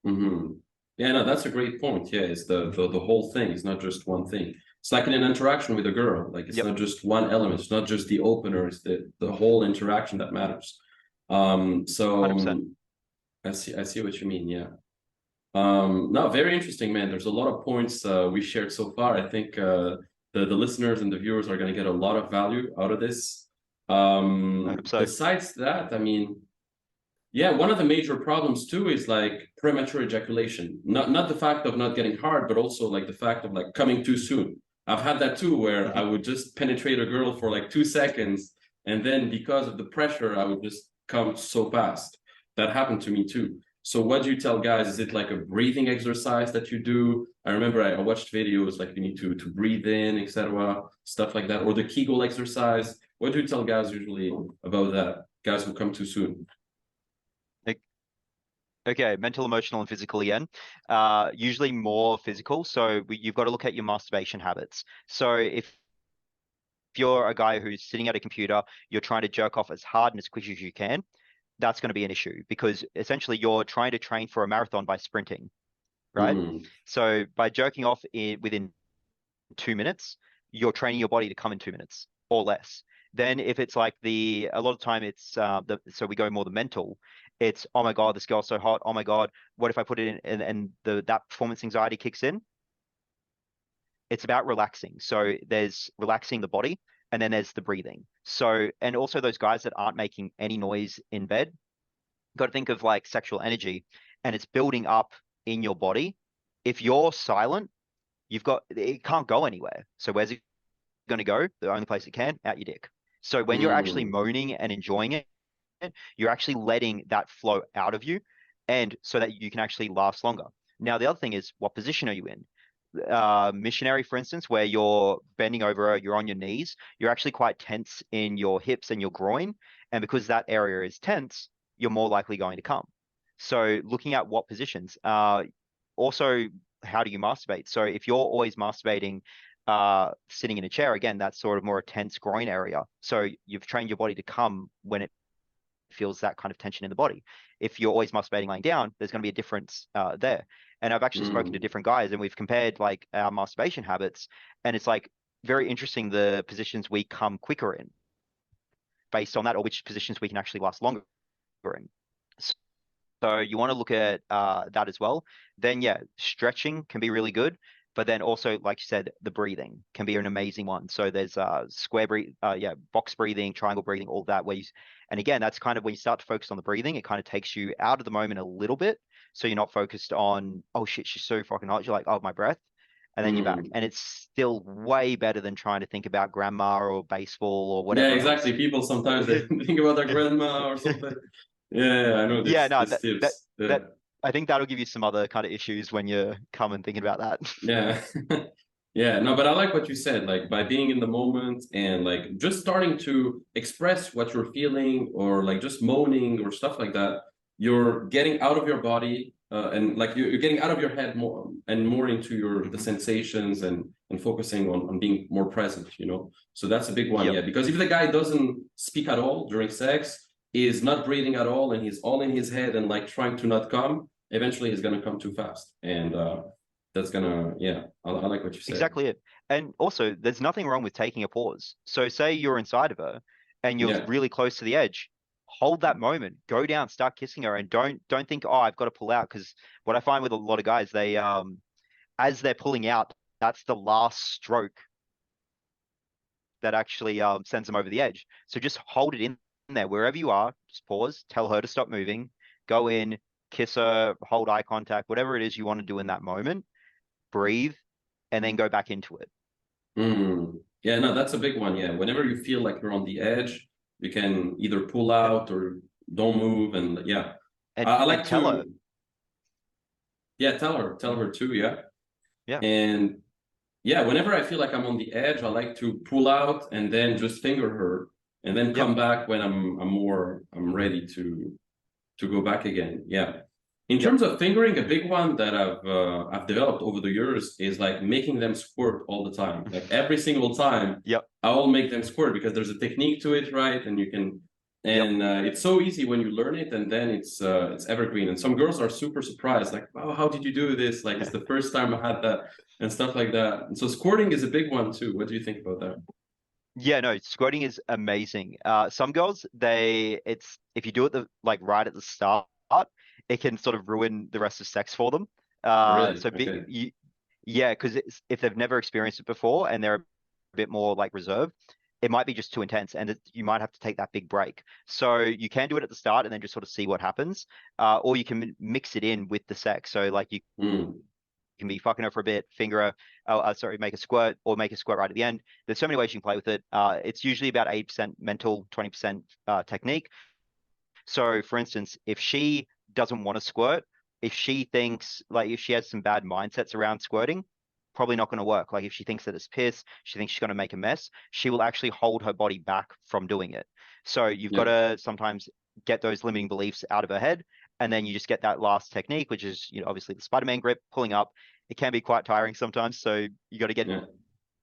Hmm. Yeah, no, that's a great point. Yeah, it's the whole thing. It's not just one thing. It's like in an interaction with a girl. Like it's Yep, not just one element. It's not just the opener. It's the whole interaction that matters. So 100%. I see what you mean. Yeah. No, very interesting, man. There's a lot of points we shared so far. I think the listeners and the viewers are going to get a lot of value out of this. I hope so. Besides that, I mean. Yeah, one of the major problems too is like premature ejaculation. Not the fact of not getting hard, but also like the fact of like coming too soon. I've had that too, where I Hmm. would just penetrate a girl for like 2 seconds, and then because of the pressure, I would just come so fast. That happened to me too. So what do you tell guys? Is it like a breathing exercise that you do? I remember I watched videos like you need to breathe in, etc., stuff like that, or the Kegel exercise. What do you tell guys usually about that? Guys who come too soon. Okay, mental, emotional, and physical again. Usually more physical. So you've got to look at your masturbation habits. So if you're a guy who's sitting at a computer, you're trying to jerk off as hard and as quick as you can, that's going to be an issue because essentially you're trying to train for a marathon by sprinting, right? Mm. So by jerking off within 2 minutes, you're training your body to come in 2 minutes or less. Then if it's like a lot of time it's so we go more the mental. It's oh my God, this girl's so hot. Oh my God, what if I put it in and that performance anxiety kicks in? It's about relaxing. So there's relaxing the body and then there's the breathing. So and also those guys that aren't making any noise in bed, got to think of like sexual energy and it's building up in your body. If you're silent, it can't go anywhere. So where's it going to go? The only place it can, out your dick. So when you're actually Mm, moaning and enjoying it, you're actually letting that flow out of you, and so that you can actually last longer. Now, the other thing is, what position are you in? missionary, for instance, where you're bending over, you're on your knees, you're actually quite tense in your hips and your groin. And because that area is tense, you're more likely going to come. So looking at what positions, also, how do you masturbate? So if you're always masturbating, sitting in a chair, again, that's sort of more a tense groin area. So you've trained your body to come when it feels that kind of tension in the body. If you're always masturbating lying down, there's going to be a difference there. And I've actually spoken to Mm. different guys and we've compared like our masturbation habits, and it's like very interesting the positions we come quicker in based on that, or which positions we can actually last longer in. So you want to look at that as well. Then yeah, stretching can be really good, but then also, like you said, the breathing can be an amazing one. So there's square breathe, yeah, box breathing, triangle breathing, all that. And again, that's kind of when you start to focus on the breathing, it kind of takes you out of the moment a little bit. So you're not focused on, oh shit, she's so fucking hot. You're like, oh, my breath. And then you're back. Mm. And it's still way better than trying to think about grandma or baseball or Yeah, whatever exactly. else. People sometimes they think about their grandma or something. Yeah, I know Yeah, no, this tips. Yeah. that I think that'll give you some other kind of issues when you come and thinking about that. Yeah. Yeah, no, but I like what you said, like by being in the moment and like just starting to express what you're feeling or like just moaning or stuff like that, you're getting out of your body and like you're getting out of your head more and more into your the Mhm. sensations and focusing on being more present, you know? So that's a big one, Yep. yeah. Because if the guy doesn't speak at all during sex, is not breathing at all, and he's all in his head and like trying to not come, eventually he's gonna come too fast. And that's gonna, yeah, I like what you said. Exactly it. And also, there's nothing wrong with taking a pause. So say you're inside of her and you're Yeah. really close to the edge. Hold that moment, go down, start kissing her, and don't think, oh, I've got to pull out. Because what I find with a lot of guys, they as they're pulling out, that's the last stroke that actually sends them over the edge. So just hold it in there wherever you are. Just pause, tell her to stop moving, go in, kiss her, hold eye contact, whatever it is you want to do in that moment. Breathe, and then go back into it. Mm. Yeah, no, that's a big one. Yeah. Whenever you feel like you're on the edge, you can either pull Yep. out or don't move. And yeah, I And like tell her, to, yeah, tell her too. Yeah. yeah, And yeah, whenever I feel like I'm on the edge, I like to pull out and then just finger her and then yep, come back when I'm ready to go back again. Yeah. In yep, terms of fingering, a big one that I've developed over the years is like making them squirt all the time. Like every single time, yep, I will make them squirt because there's a technique to it, right? And you can, yep. and it's so easy when you learn it, and then it's evergreen. And some girls are super surprised, like, "Oh, how did you do this? Like, it's the first time I had that," and stuff like that. And so squirting is a big one too. What do you think about that? Yeah, no, squirting is amazing. Some girls, it's if you do it like right at the start, it can sort of ruin the rest of sex for them. Oh, really? So Okay. yeah, because if they've never experienced it before and they're a bit more like reserved, it might be just too intense, and you might have to take that big break. So you can do it at the start and then just sort of see what happens, or you can mix it in with the sex. So like you Mm. can be fucking her for a bit, finger her, sorry, make a squirt, or make a squirt right at the end. There's so many ways you can play with it. It's usually about 80% mental, 20% technique. So, for instance, if she doesn't want to squirt, if she thinks like if she has some bad mindsets around squirting, probably not going to work. Like if she thinks that it's piss, she thinks she's going to make a mess, she will actually hold her body back from doing it. So you've got Yeah. to sometimes get those limiting beliefs out of her head, and then you just get that last technique, which is obviously the Spider-Man grip, pulling up. It can be quite tiring sometimes, so you got to get Yeah.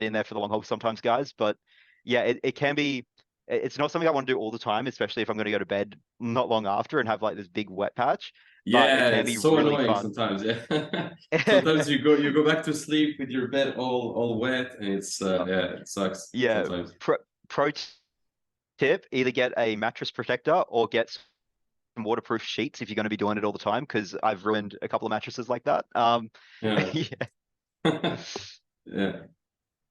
in there for the long haul sometimes, guys. But yeah, it can be. It's not something I want to do all the time, especially if I'm going to go to bed not long after and have like this big wet patch. But it Yeah, can be it's so really annoying fun. sometimes. Yeah. Sometimes you go back to sleep with your bed all wet and it's yeah, it sucks Yeah. sometimes. Pro tip: either get a mattress protector or get some waterproof sheets if you're going to be doing it all the time, because I've ruined a couple of mattresses like that. Yeah. Yeah. Yeah.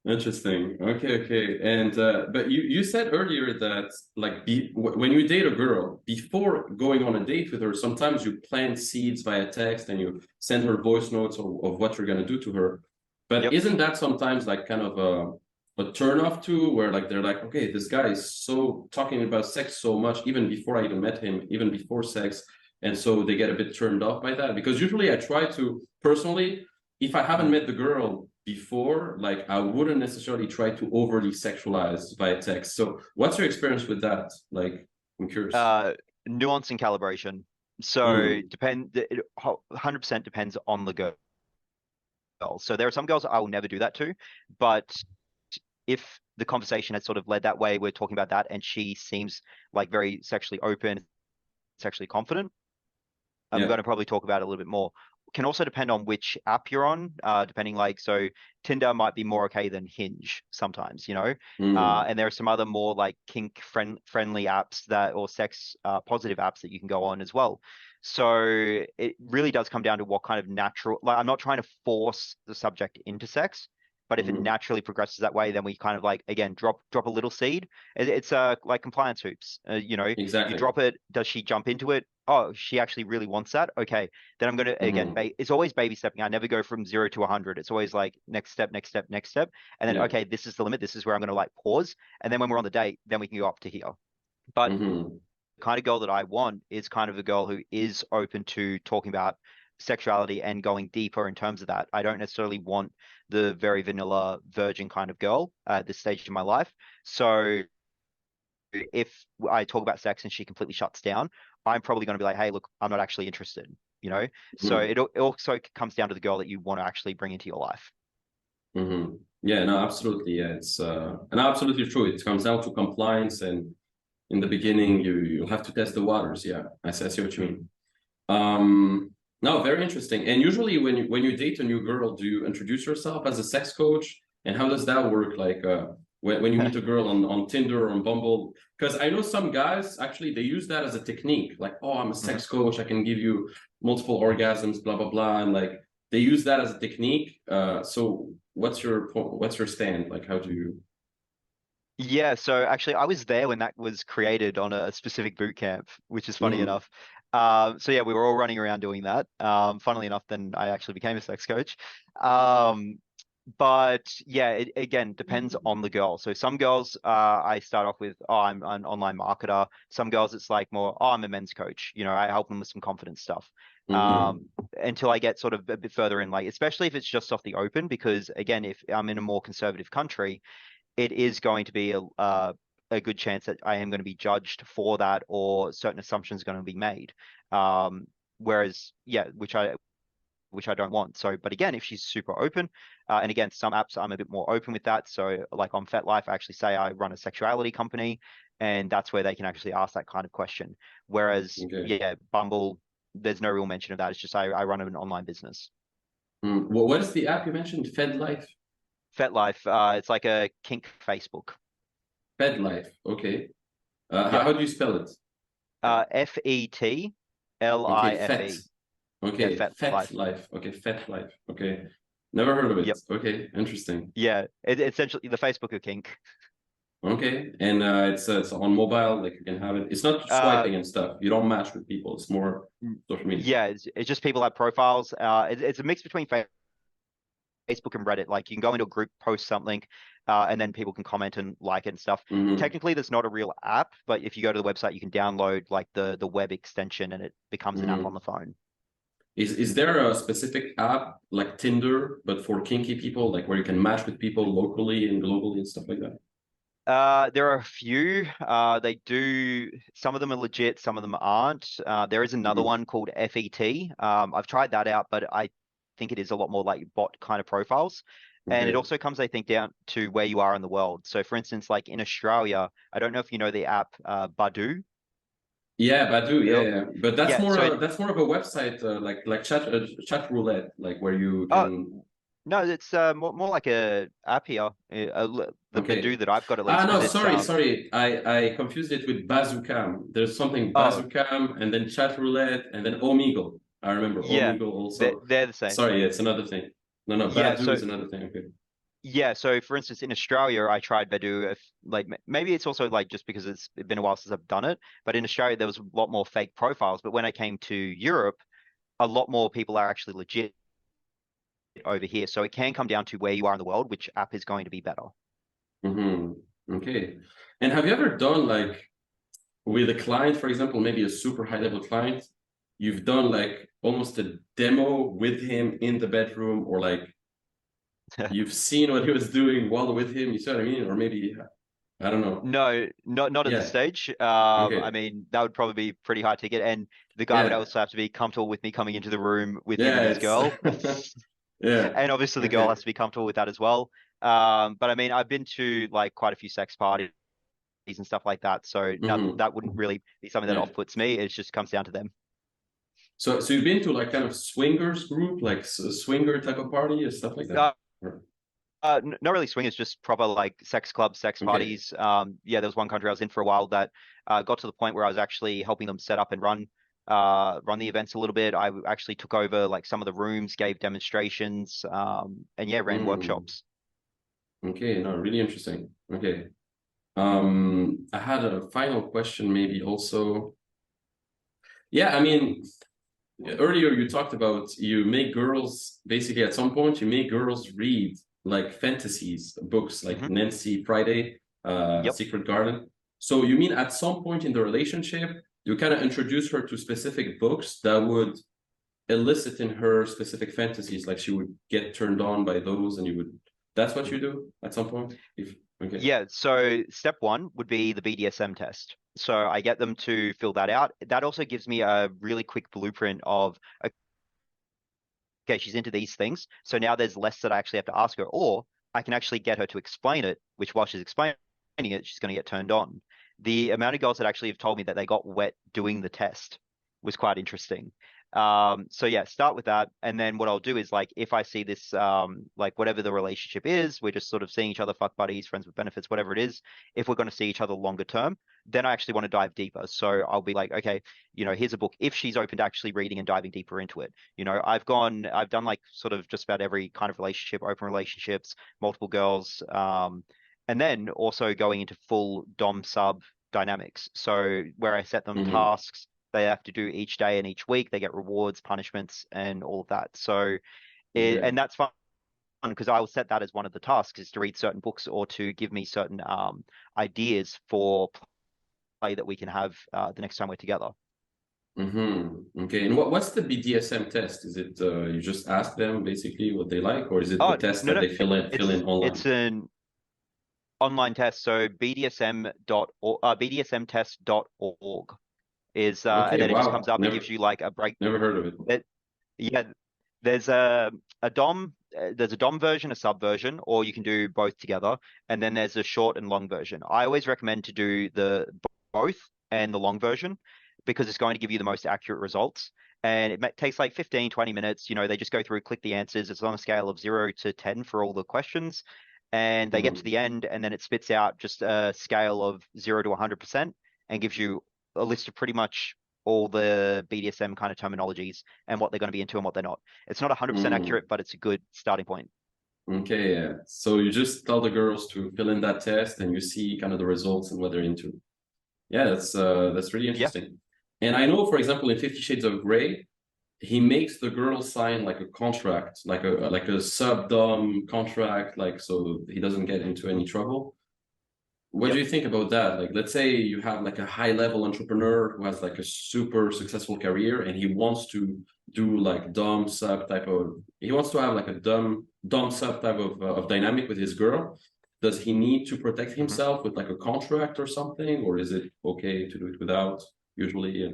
Interesting. Okay, okay. And but you said earlier that like when you date a girl, before going on a date with her, sometimes you plant seeds via text and you send her voice notes of what you're gonna do to her. But Yep. isn't that sometimes like kind of a turn off too, where like they're like, okay, this guy is so talking about sex so much, even before I even met him, even before sex, and so they get a bit turned off by that. Because usually I try to personally if I haven't met the girl before, like I wouldn't necessarily try to overly sexualize via text. So what's your experience with that? Like, I'm curious. Uh, Nuance and calibration. So Mm, 100% depends on the girl. So there are some girls I will never do that to, but if the conversation has sort of led that way, we're talking about that, and she seems like very sexually open, sexually confident, I'm yeah. going to probably talk about it a little bit more. Can also depend on which app you're on, depending like, so Tinder might be more okay than Hinge sometimes, you know? Mm, And there are some other more like friendly apps that, or sex positive apps that you can go on as well. So it really does come down to what kind of natural, like I'm not trying to force the subject into sex, but if it mm, naturally progresses that way, then we kind of like, again, drop a little seed. It's like compliance hoops. You know, you exactly. drop it, does she jump into it? Oh, she actually really wants that. Okay, then I'm gonna again. Mm, It's always baby stepping. I never go from 0 to 100. It's always like next step, next step, next step, and then yeah. okay, this is the limit. This is where I'm gonna like pause, and then when we're on the date, then we can go up to here. But Mm, the kind of girl that I want is kind of a girl who is open to talking about sexuality and going deeper in terms of that. I don't necessarily want the very vanilla virgin kind of girl at this stage in my life. So if I talk about sex and she completely shuts down, I'm probably going to be like, hey, look, I'm not actually interested, you know? So mm, it also comes down to the girl that you want to actually bring into your life. Yeah, no, absolutely. Yeah, it's and absolutely true. It comes down to compliance, and in the beginning, you have to test the waters. Yeah, I see what you mean. No, very interesting. And usually, when you date a new girl, do you introduce yourself as a sex coach? And how does that work? Like when you meet a girl on Tinder or on Bumble? Because I know some guys actually they use that as a technique. Like, oh, I'm a Mhm. sex coach. I can give you multiple orgasms, blah blah blah, and like they use that as a technique. So what's your what's your stand? Like, how do you? Yeah, so actually, I was there when that was created on a specific boot camp, which is funny Mm, enough. So yeah, we were all running around doing that. Funnily enough, then I actually became a sex coach. Um, but yeah, it again depends on the girl. So some girls, I start off with, oh, I'm an online marketer. Some girls, it's like more, oh, I'm a men's coach. You know, I help them with some confidence stuff. Um, mm, until I get sort of a bit further in, like especially if it's just off the open, because again, if I'm in a more conservative country, it is going to be a good chance that I am going to be judged for that, or certain assumptions going to be made. Um, whereas, yeah, which I don't want. So, but again, if she's super open, and again, some apps I'm a bit more open with that. So, like on FetLife, I actually say I run a sexuality company, and that's where they can actually ask that kind of question. Whereas, okay. yeah, Bumble, there's no real mention of that. It's just I run an online business. What is the app you mentioned? FedLife. FetLife, it's like a kink Facebook. FedLife. Okay. Yeah. How do you spell it? Okay, Fet. FetLife. Yeah, Okay, Fet FetLife. Life. Okay, Fet Life. Okay. Never heard of it. Yep. Okay, interesting. Yeah. Essentially the Facebook of kink. Okay, and it's on mobile, like you can have it. It's not Uh, swiping and stuff. You don't match with people. It's more social media. yeah, it's just people have profiles. It's a mix between Facebook and Reddit. Like you can go into a group, post something, and then people can comment and like it and stuff. Hmm. Technically, there's not a real app, but if you go to the website, you can download like the web extension, and it becomes an app on Hmm. the phone. Is there a specific app like Tinder, but for kinky people, like where you can match with people locally and globally and stuff like that? There are a few. They do. Some of them are legit. Some of them aren't. There is another Hmm. one called FET. I've tried that out, but I think it is a lot more like bot kind of profiles. And it Okay. also comes, I think, down to where you are in the world. So, for instance, like in Australia, I don't know if you know the app Badu. Yeah, Badu, It, yeah, al- yeah. But yeah. So, that's more of a website like chat roulette, like where you oh can. no, it's more like a app here. The Okay. Badu that I've got at Ah, least, no, because it's sorry. I confused it with Bazooka. There's something oh Bazooka and then chat roulette and then Omegle. I remember yeah, Omegle also. they're the same. Sorry, it's another thing. No, no, Yeah. Badu So is another thing. Okay. yeah, so for instance, in Australia, I tried Badoo. If like maybe it's also like just because it's been a while since I've done it. But in Australia, there was a lot more fake profiles. But when I came to Europe, a lot more people are actually legit over here. So it can come down to where you are in the world, which app is going to be better. Hmm. Okay. And have you ever done like with a client, for example, maybe a super high level client? you've done like almost a demo with him in the bedroom, or like you've seen what he was doing while with him. You see what I mean? Or maybe I don't know. No, not at this Yeah. stage. I Okay. mean, that would probably be pretty high ticket, and the guy would Yeah. also have to be comfortable with me coming into the room with him Yeah. and his It's girl, yeah. and obviously the girl Okay. has to be comfortable with that as well. But I mean, I've been to like quite a few sex parties and stuff like that, so no, Hmm. that wouldn't really be something that Yeah. off puts me. It just comes down to them. So you've been to like kind of swingers group, like swinger type of party or stuff like that? Uh, Or- Not really swingers, just proper like sex clubs, sex Okay. parties. Yeah, there was one country I was in for a while that got to the point where I was actually helping them set up and run the events a little bit. Actually took over like some of the rooms, gave demonstrations, and yeah, ran Mm. workshops. Okay. No, really interesting. Okay. I had a final question, maybe also. Yeah, I mean, earlier you talked about you make girls basically at some point you make girls read like fantasies books like Hmm. Nancy Friday, Yep. Secret Garden. So you mean at some point in the relationship you kind of introduce her to specific books that would elicit in her specific fantasies, like she would get turned on by those, and you would. That's what you Mhm. do at some point. If okay. Yeah, so step one would be the BDSM test. So I get them to fill that out. That also gives me a really quick blueprint of, okay, she's into these things. So now there's less that I actually have to ask her, or I can actually get her to explain it, which while she's explaining it, she's going to get turned on. The amount of girls that actually have told me that they got wet doing the test was quite interesting. So yeah, start with that. And then what I'll do is like, if I see this, like whatever the relationship is, we're just sort of seeing each other, fuck buddies, friends with benefits, whatever it is. If we're going to see each other longer term, then I actually want to dive deeper. So I'll be like, okay, here's a book. If she's open to actually reading and diving deeper into it, I've done like sort of just about every kind of relationship, open relationships, multiple girls, and then also going into full dom sub dynamics. So where I set them Hmm. tasks they have to do each day and each week, they get rewards, punishments, and all of that. So Okay. and that's fun because I will set that as one of the tasks is to read certain books or to give me certain ideas for play that we can have the next time we're together. Okay. And what's the BDSM test? Is it you just ask them basically what they like, or is it the Oh, test no, that no. they fill in It's online? an online test. So bdsmtest.org is and Okay. then it just comes Wow. up. It gives Never you like a break. never heard of it. That yeah, there's a dom version, a sub version, or you can do both together. And then there's a short and long version. I always recommend to do the both and the long version because it's going to give you the most accurate results. And takes like 15, 20 minutes. They just go through, click the answers. It's on a scale of 0 to 10 for all the questions. And they get to Mhm. the end, and then it spits out just a scale of 0 to 100% and gives you a list of pretty much all the BDSM kind of terminologies and what they're going to be into and what they're not. It's not 100% Mm. accurate, but it's a good starting point. Okay. Yeah. So you just tell the girls to fill in that test, and you see kind of the results and what they're into. Yeah, that's really Yeah. interesting. And I know, for example, in Fifty Shades of Grey, he makes the girl sign like a contract, like a sub-dom contract, like so he doesn't get into any trouble. What do Yep. you think about that? Like, let's say you have like a high-level entrepreneur who has like a super successful career and he wants to do like dom sub type of, he wants to have like a dom sub type of dynamic with his girl. Does he need to protect Mhm. himself with like a contract or something, or is it okay to do it without usually? Yeah.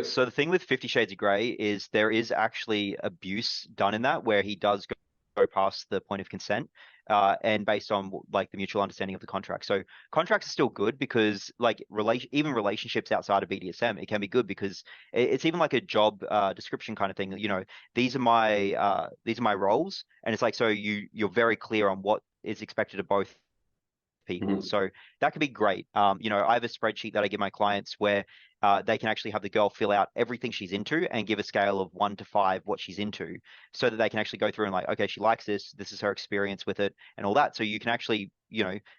So the thing with 50 Shades of Grey is there is actually abuse done in that where he does go past the point of consent, and based on like the mutual understanding of the contract. So contracts are still good because like even relationships outside of BDSM, it can be good because it's even like a job description kind of thing. These are my roles, and it's like so you're very clear on what is expected of both people. Mhm. So that could be great. I have a spreadsheet that I give my clients where they can actually have the girl fill out everything she's into and give a scale of 1 to 5 what she's into, so that they can actually go through and like, okay, she likes this. This is her experience with it, and all that. So you can actually,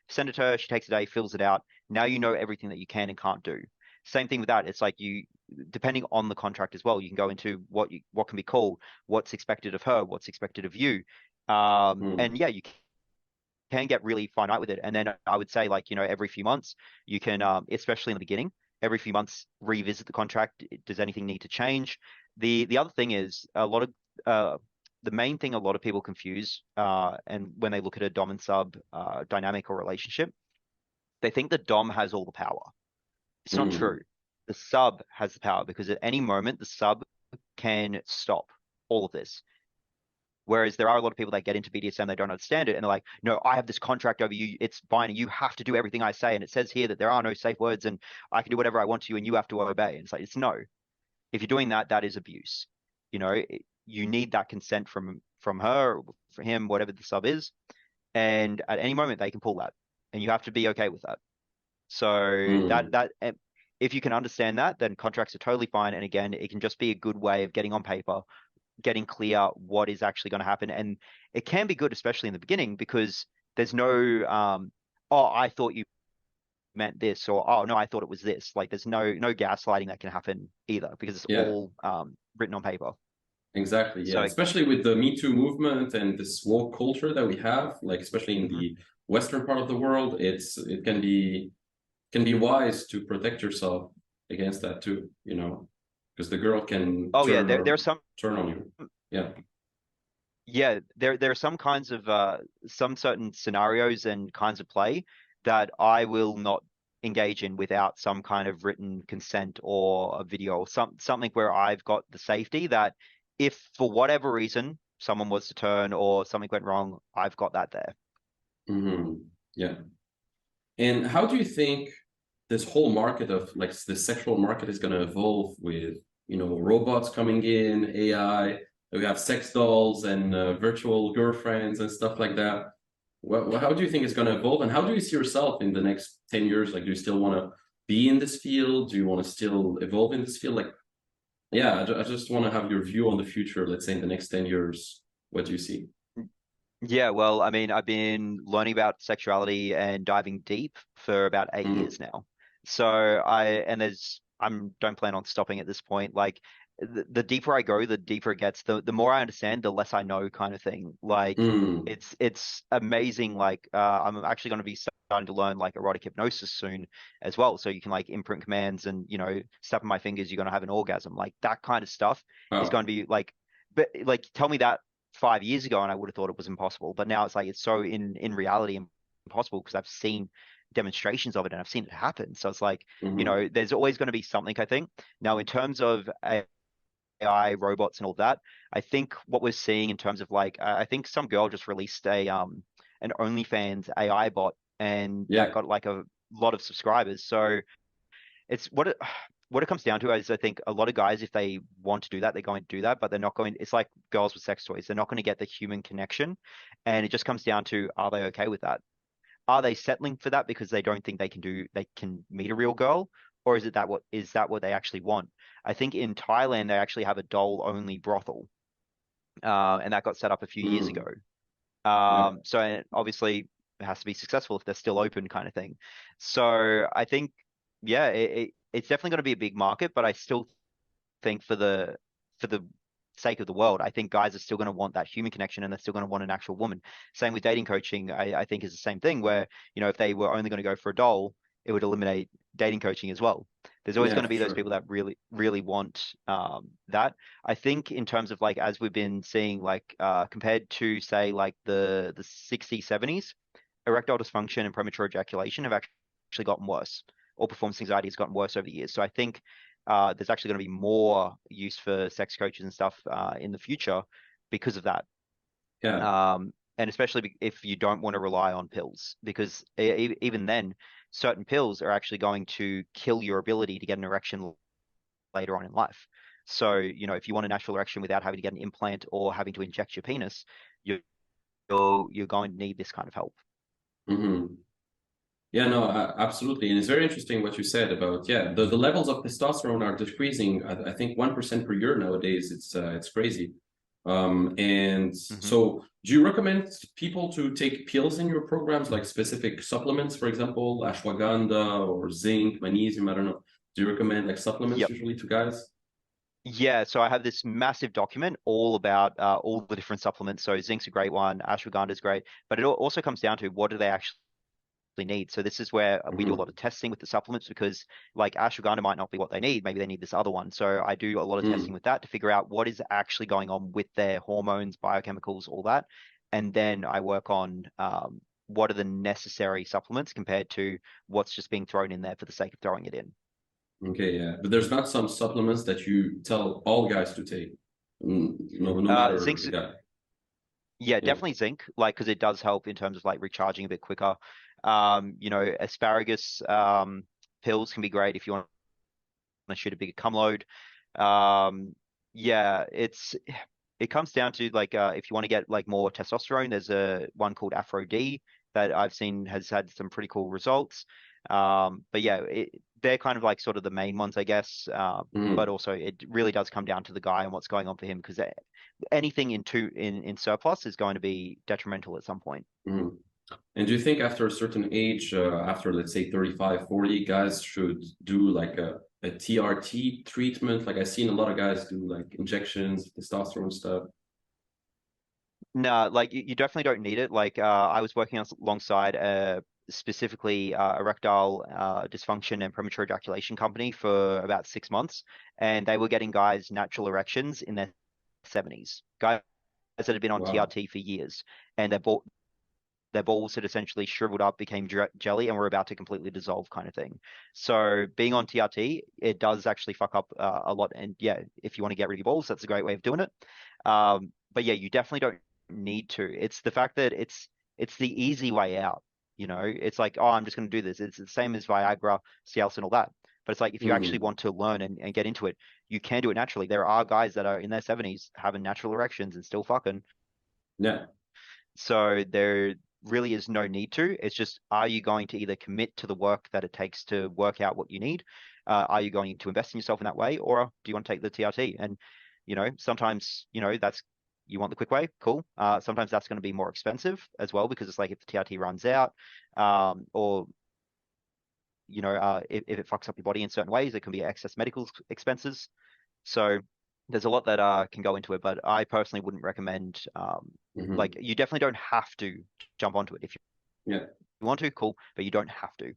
send it to her. She takes a day, fills it out. Now you know everything that you can and can't do. Same thing with that. It's like depending on the contract as well, you can go into what can be called, what's expected of her, what's expected of you. Mhm. And yeah, you can get really finite with it. And then I would say like, every few months you can, especially in the beginning, every few months revisit the contract. Does anything need to change? The other thing is a lot of the main thing a lot of people confuse, and when they look at a dom and sub dynamic or relationship, they think the dom has all the power. It's not true. Mm. The sub has the power because at any moment the sub can stop all of this. Whereas there are a lot of people that get into BDSM, they don't understand it, and they're like, "No, I have this contract over you. It's binding. You have to do everything I say." And it says here that there are no safe words, and I can do whatever I want to you, and you have to obey. And it's like, it's no. If you're doing that, that is abuse. You need that consent from her, from him, whatever the sub is, and at any moment they can pull that, and you have to be okay with that. So Mm. if you can understand that, then contracts are totally fine. And again, it can just be a good way of getting on paper, getting clear what is actually going to happen. And it can be good, especially in the beginning, because there's no oh, I thought you meant this, or oh no, I thought it was this. Like there's no gaslighting that can happen either, because it's Yeah. all written on paper. Exactly, yeah. So Especially with the Me Too movement and this woke culture that we have, like especially in mhm. the Western part of the world, it can be wise to protect yourself against that too, because the girl can Oh yeah, there are some turn on you. Yeah. yeah, there are some kinds of some certain scenarios and kinds of play that I will not engage in without some kind of written consent or a video or something where I've got the safety that if for whatever reason someone was to turn or something went wrong, I've got that there. Yeah. And how do you think this whole market of like the sexual market is going to evolve with, robots coming in, AI, we have sex dolls and virtual girlfriends and stuff like that. How do you think it's going to evolve? And how do you see yourself in the next 10 years? Like, do you still want to be in this field? Do you want to still evolve in this field? Like, yeah, I just want to have your view on the future, let's say in the next 10 years. What do you see? Yeah, well, I mean, I've been learning about sexuality and diving deep for about 8 years Mm, now. So I'm don't plan on stopping at this point. Like the deeper I go, the deeper it gets. The more I understand, the less I know, kind of thing. Like mm, it's amazing. Like I'm actually going to be starting to learn like erotic hypnosis soon as well. So you can like imprint commands and snap my fingers, you're going to have an orgasm. Like that kind of stuff is going wow. to be like, but like tell me that 5 years ago and I would have thought it was impossible. But now it's like it's so in reality impossible because I've seen demonstrations of it and I've seen it happen. So it's like, Hmm. there's always going to be something, I think. Now, in terms of AI, robots and all that, I think what we're seeing in terms of like I think some girl just released a an OnlyFans AI bot and that Yeah. got like a lot of subscribers. So it's what it comes down to is I think a lot of guys, if they want to do that, they're going to do that, but they're not going. It's like girls with sex toys; they're not going to get the human connection, and it just comes down to are they okay with that? Are they settling for that because they don't think they can meet a real girl, or is that what they actually want? I think in Thailand they actually have a doll only brothel, and that got set up a few years ago. Mm, yeah. So obviously it has to be successful if they're still open, kind of thing. So I think, yeah, it's definitely going to be a big market, but I still think for the sake of the world, I think guys are still going to want that human connection and they're still going to want an actual woman. Same with dating coaching, I think is the same thing where, if they were only going to go for a doll, it would eliminate dating coaching as well. There's always Yeah, going to for be those sure. people that really, really want that. I think in terms of like, as we've been seeing, like compared to say like the 60s, 70s, erectile dysfunction and premature ejaculation have actually gotten worse. Or performance anxiety has gotten worse over the years. So I think there's actually going to be more use for sex coaches and stuff in the future because of that. Yeah. And especially if you don't want to rely on pills, because even then, certain pills are actually going to kill your ability to get an erection later on in life. So, if you want a natural erection without having to get an implant or having to inject your penis, you're going to need this kind of help. Hmm. Yeah, no, absolutely. And it's very interesting what you said about, yeah, the levels of testosterone are decreasing. I think 1% per year nowadays. It's crazy. And Hmm. so do you recommend people to take pills in your programs, like specific supplements, for example, ashwagandha or zinc, magnesium? I don't know. Do you recommend like supplements Yep. usually to guys? Yeah, so I have this massive document all about all the different supplements. So zinc's a great one, ashwagandha is great, but it also comes down to what do they actually need. So this is where we do a lot Mm-hmm. of testing with the supplements because like ashwagandha might not be what they need. Maybe they need this other one. So I do a lot of testing with that to figure out what is actually going on with their hormones, biochemicals, all that. And then I work on what are the necessary supplements compared to what's just being thrown in there for the sake of throwing it in. Okay, yeah. But there's not some supplements that you tell all guys to take. No matter Zinc's the guy. Yeah, Yeah. definitely zinc, like because it does help in terms of like recharging a bit quicker. Asparagus pills can be great if you want to shoot a bigger cum load. Um, yeah, it comes down to like if you want to get like more testosterone, there's a one called Afro D that I've seen has had some pretty cool results. But yeah, they're kind of like sort of the main ones, I guess. But Mm-hmm. also it really does come down to the guy and what's going on for him because anything in surplus is going to be detrimental at some point. Mm-hmm. And do you think after a certain age, after let's say 35, 40, guys should do like a TRT treatment? Like I've seen a lot of guys do like injections, testosterone stuff. No, like you definitely don't need it. Like I was working alongside specifically erectile dysfunction and premature ejaculation company for about 6 months, and they were getting guys natural erections in their 70s. Guys that had been on Wow. TRT for years, and their balls had essentially shriveled up, became jelly, and were about to completely dissolve, kind of thing. So being on TRT, it does actually fuck up a lot. And yeah, if you want to get rid of your balls, that's a great way of doing it. But yeah, you definitely don't need to. It's the fact that it's the easy way out. It's like, oh, I'm just going to do this. It's the same as Viagra, Cialis, and all that. But it's like if you actually Mm-hmm. want to learn and get into it, you can do it naturally. There are guys that are in their 70s having natural erections and still fucking. Yeah. So there really is no need to. It's just, are you going to either commit to the work that it takes to work out what you need? Are you going to invest in yourself in that way, or do you want to take the TRT? And sometimes that's you want the quick way, cool. Sometimes that's going to be more expensive as well because it's like if the TRT runs out, or if it fucks up your body in certain ways, it can be excess medical expenses. So there's a lot that can go into it, but I personally wouldn't recommend. Like Mm-hmm. you definitely don't have to jump onto it. If Yeah. you want to, cool, but you don't have to.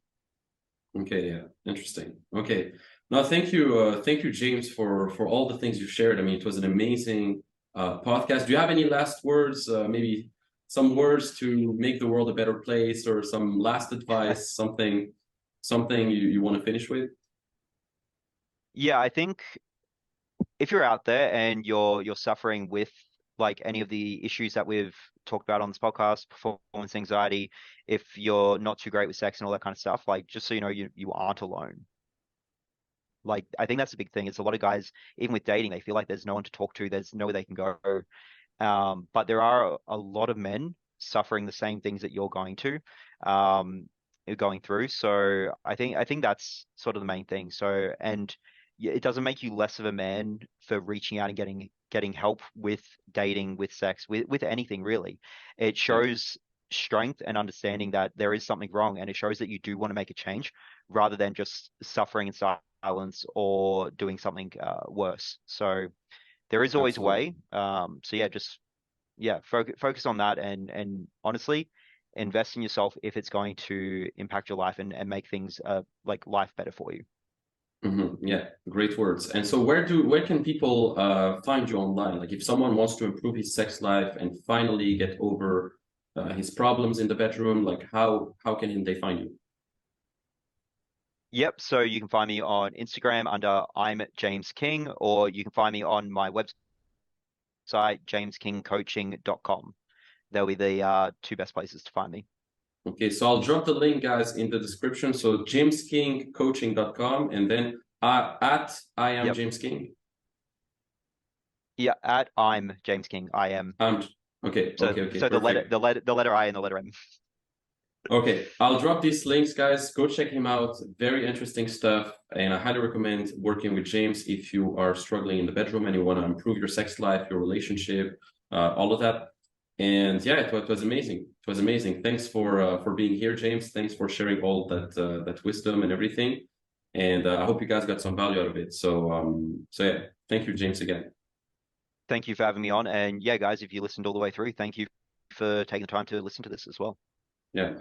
Okay, yeah, interesting. Okay. Now, thank you, James, for all the things you shared. I mean, it was an amazing podcast. Do you have any last words? Maybe some words to make the world a better place, or some last advice, something you want to finish with? Yeah, I think if you're out there and you're suffering with like any of the issues that we've talked about on this podcast, performance anxiety, if you're not too great with sex and all that kind of stuff, like just so you know, you aren't alone. Like I think that's a big thing. It's a lot of guys, even with dating, they feel like there's no one to talk to, there's nowhere they can go. But there are a lot of men suffering the same things that um, you're going through. So I think that's sort of the main thing. So and yeah, it doesn't make you less of a man for reaching out and getting help with dating, with sex, with anything really. It Yeah, shows strength and understanding that there is something wrong, and it shows that you do want to make a change rather than just suffering in silence or doing something worse. So there is always a absolutely. way. So yeah, just yeah, focus on that and honestly, invest in yourself if it's going to impact your life and make things like life better for you. Yeah, great words. And so, where can people find you online? Like, if someone wants to improve his sex life and finally get over his problems in the bedroom, like how can they find you? Yep. So you can find me on Instagram under I'm James King, or you can find me on my website, jameskingcoaching.com. They'll be the two best places to find me. Okay, so I'll drop the link, guys, in the description. So jameskingcoaching.com and then at I am Yep. James King. Yeah. At I'm James King. I am. Um, okay, So the letter perfect. the letter I and the letter M. Okay, I'll drop these links, guys. Go check him out. Very interesting stuff. And I highly recommend working with James if you are struggling in the bedroom and you want to improve your sex life, your relationship, all of that. And yeah, it was amazing. It was amazing. Thanks for being here, James. Thanks for sharing all that wisdom and everything. And I hope you guys got some value out of it. So yeah, thank you, James, again. Thank you for having me on. And yeah, guys, if you listened all the way through, thank you for taking the time to listen to this as well. Yeah.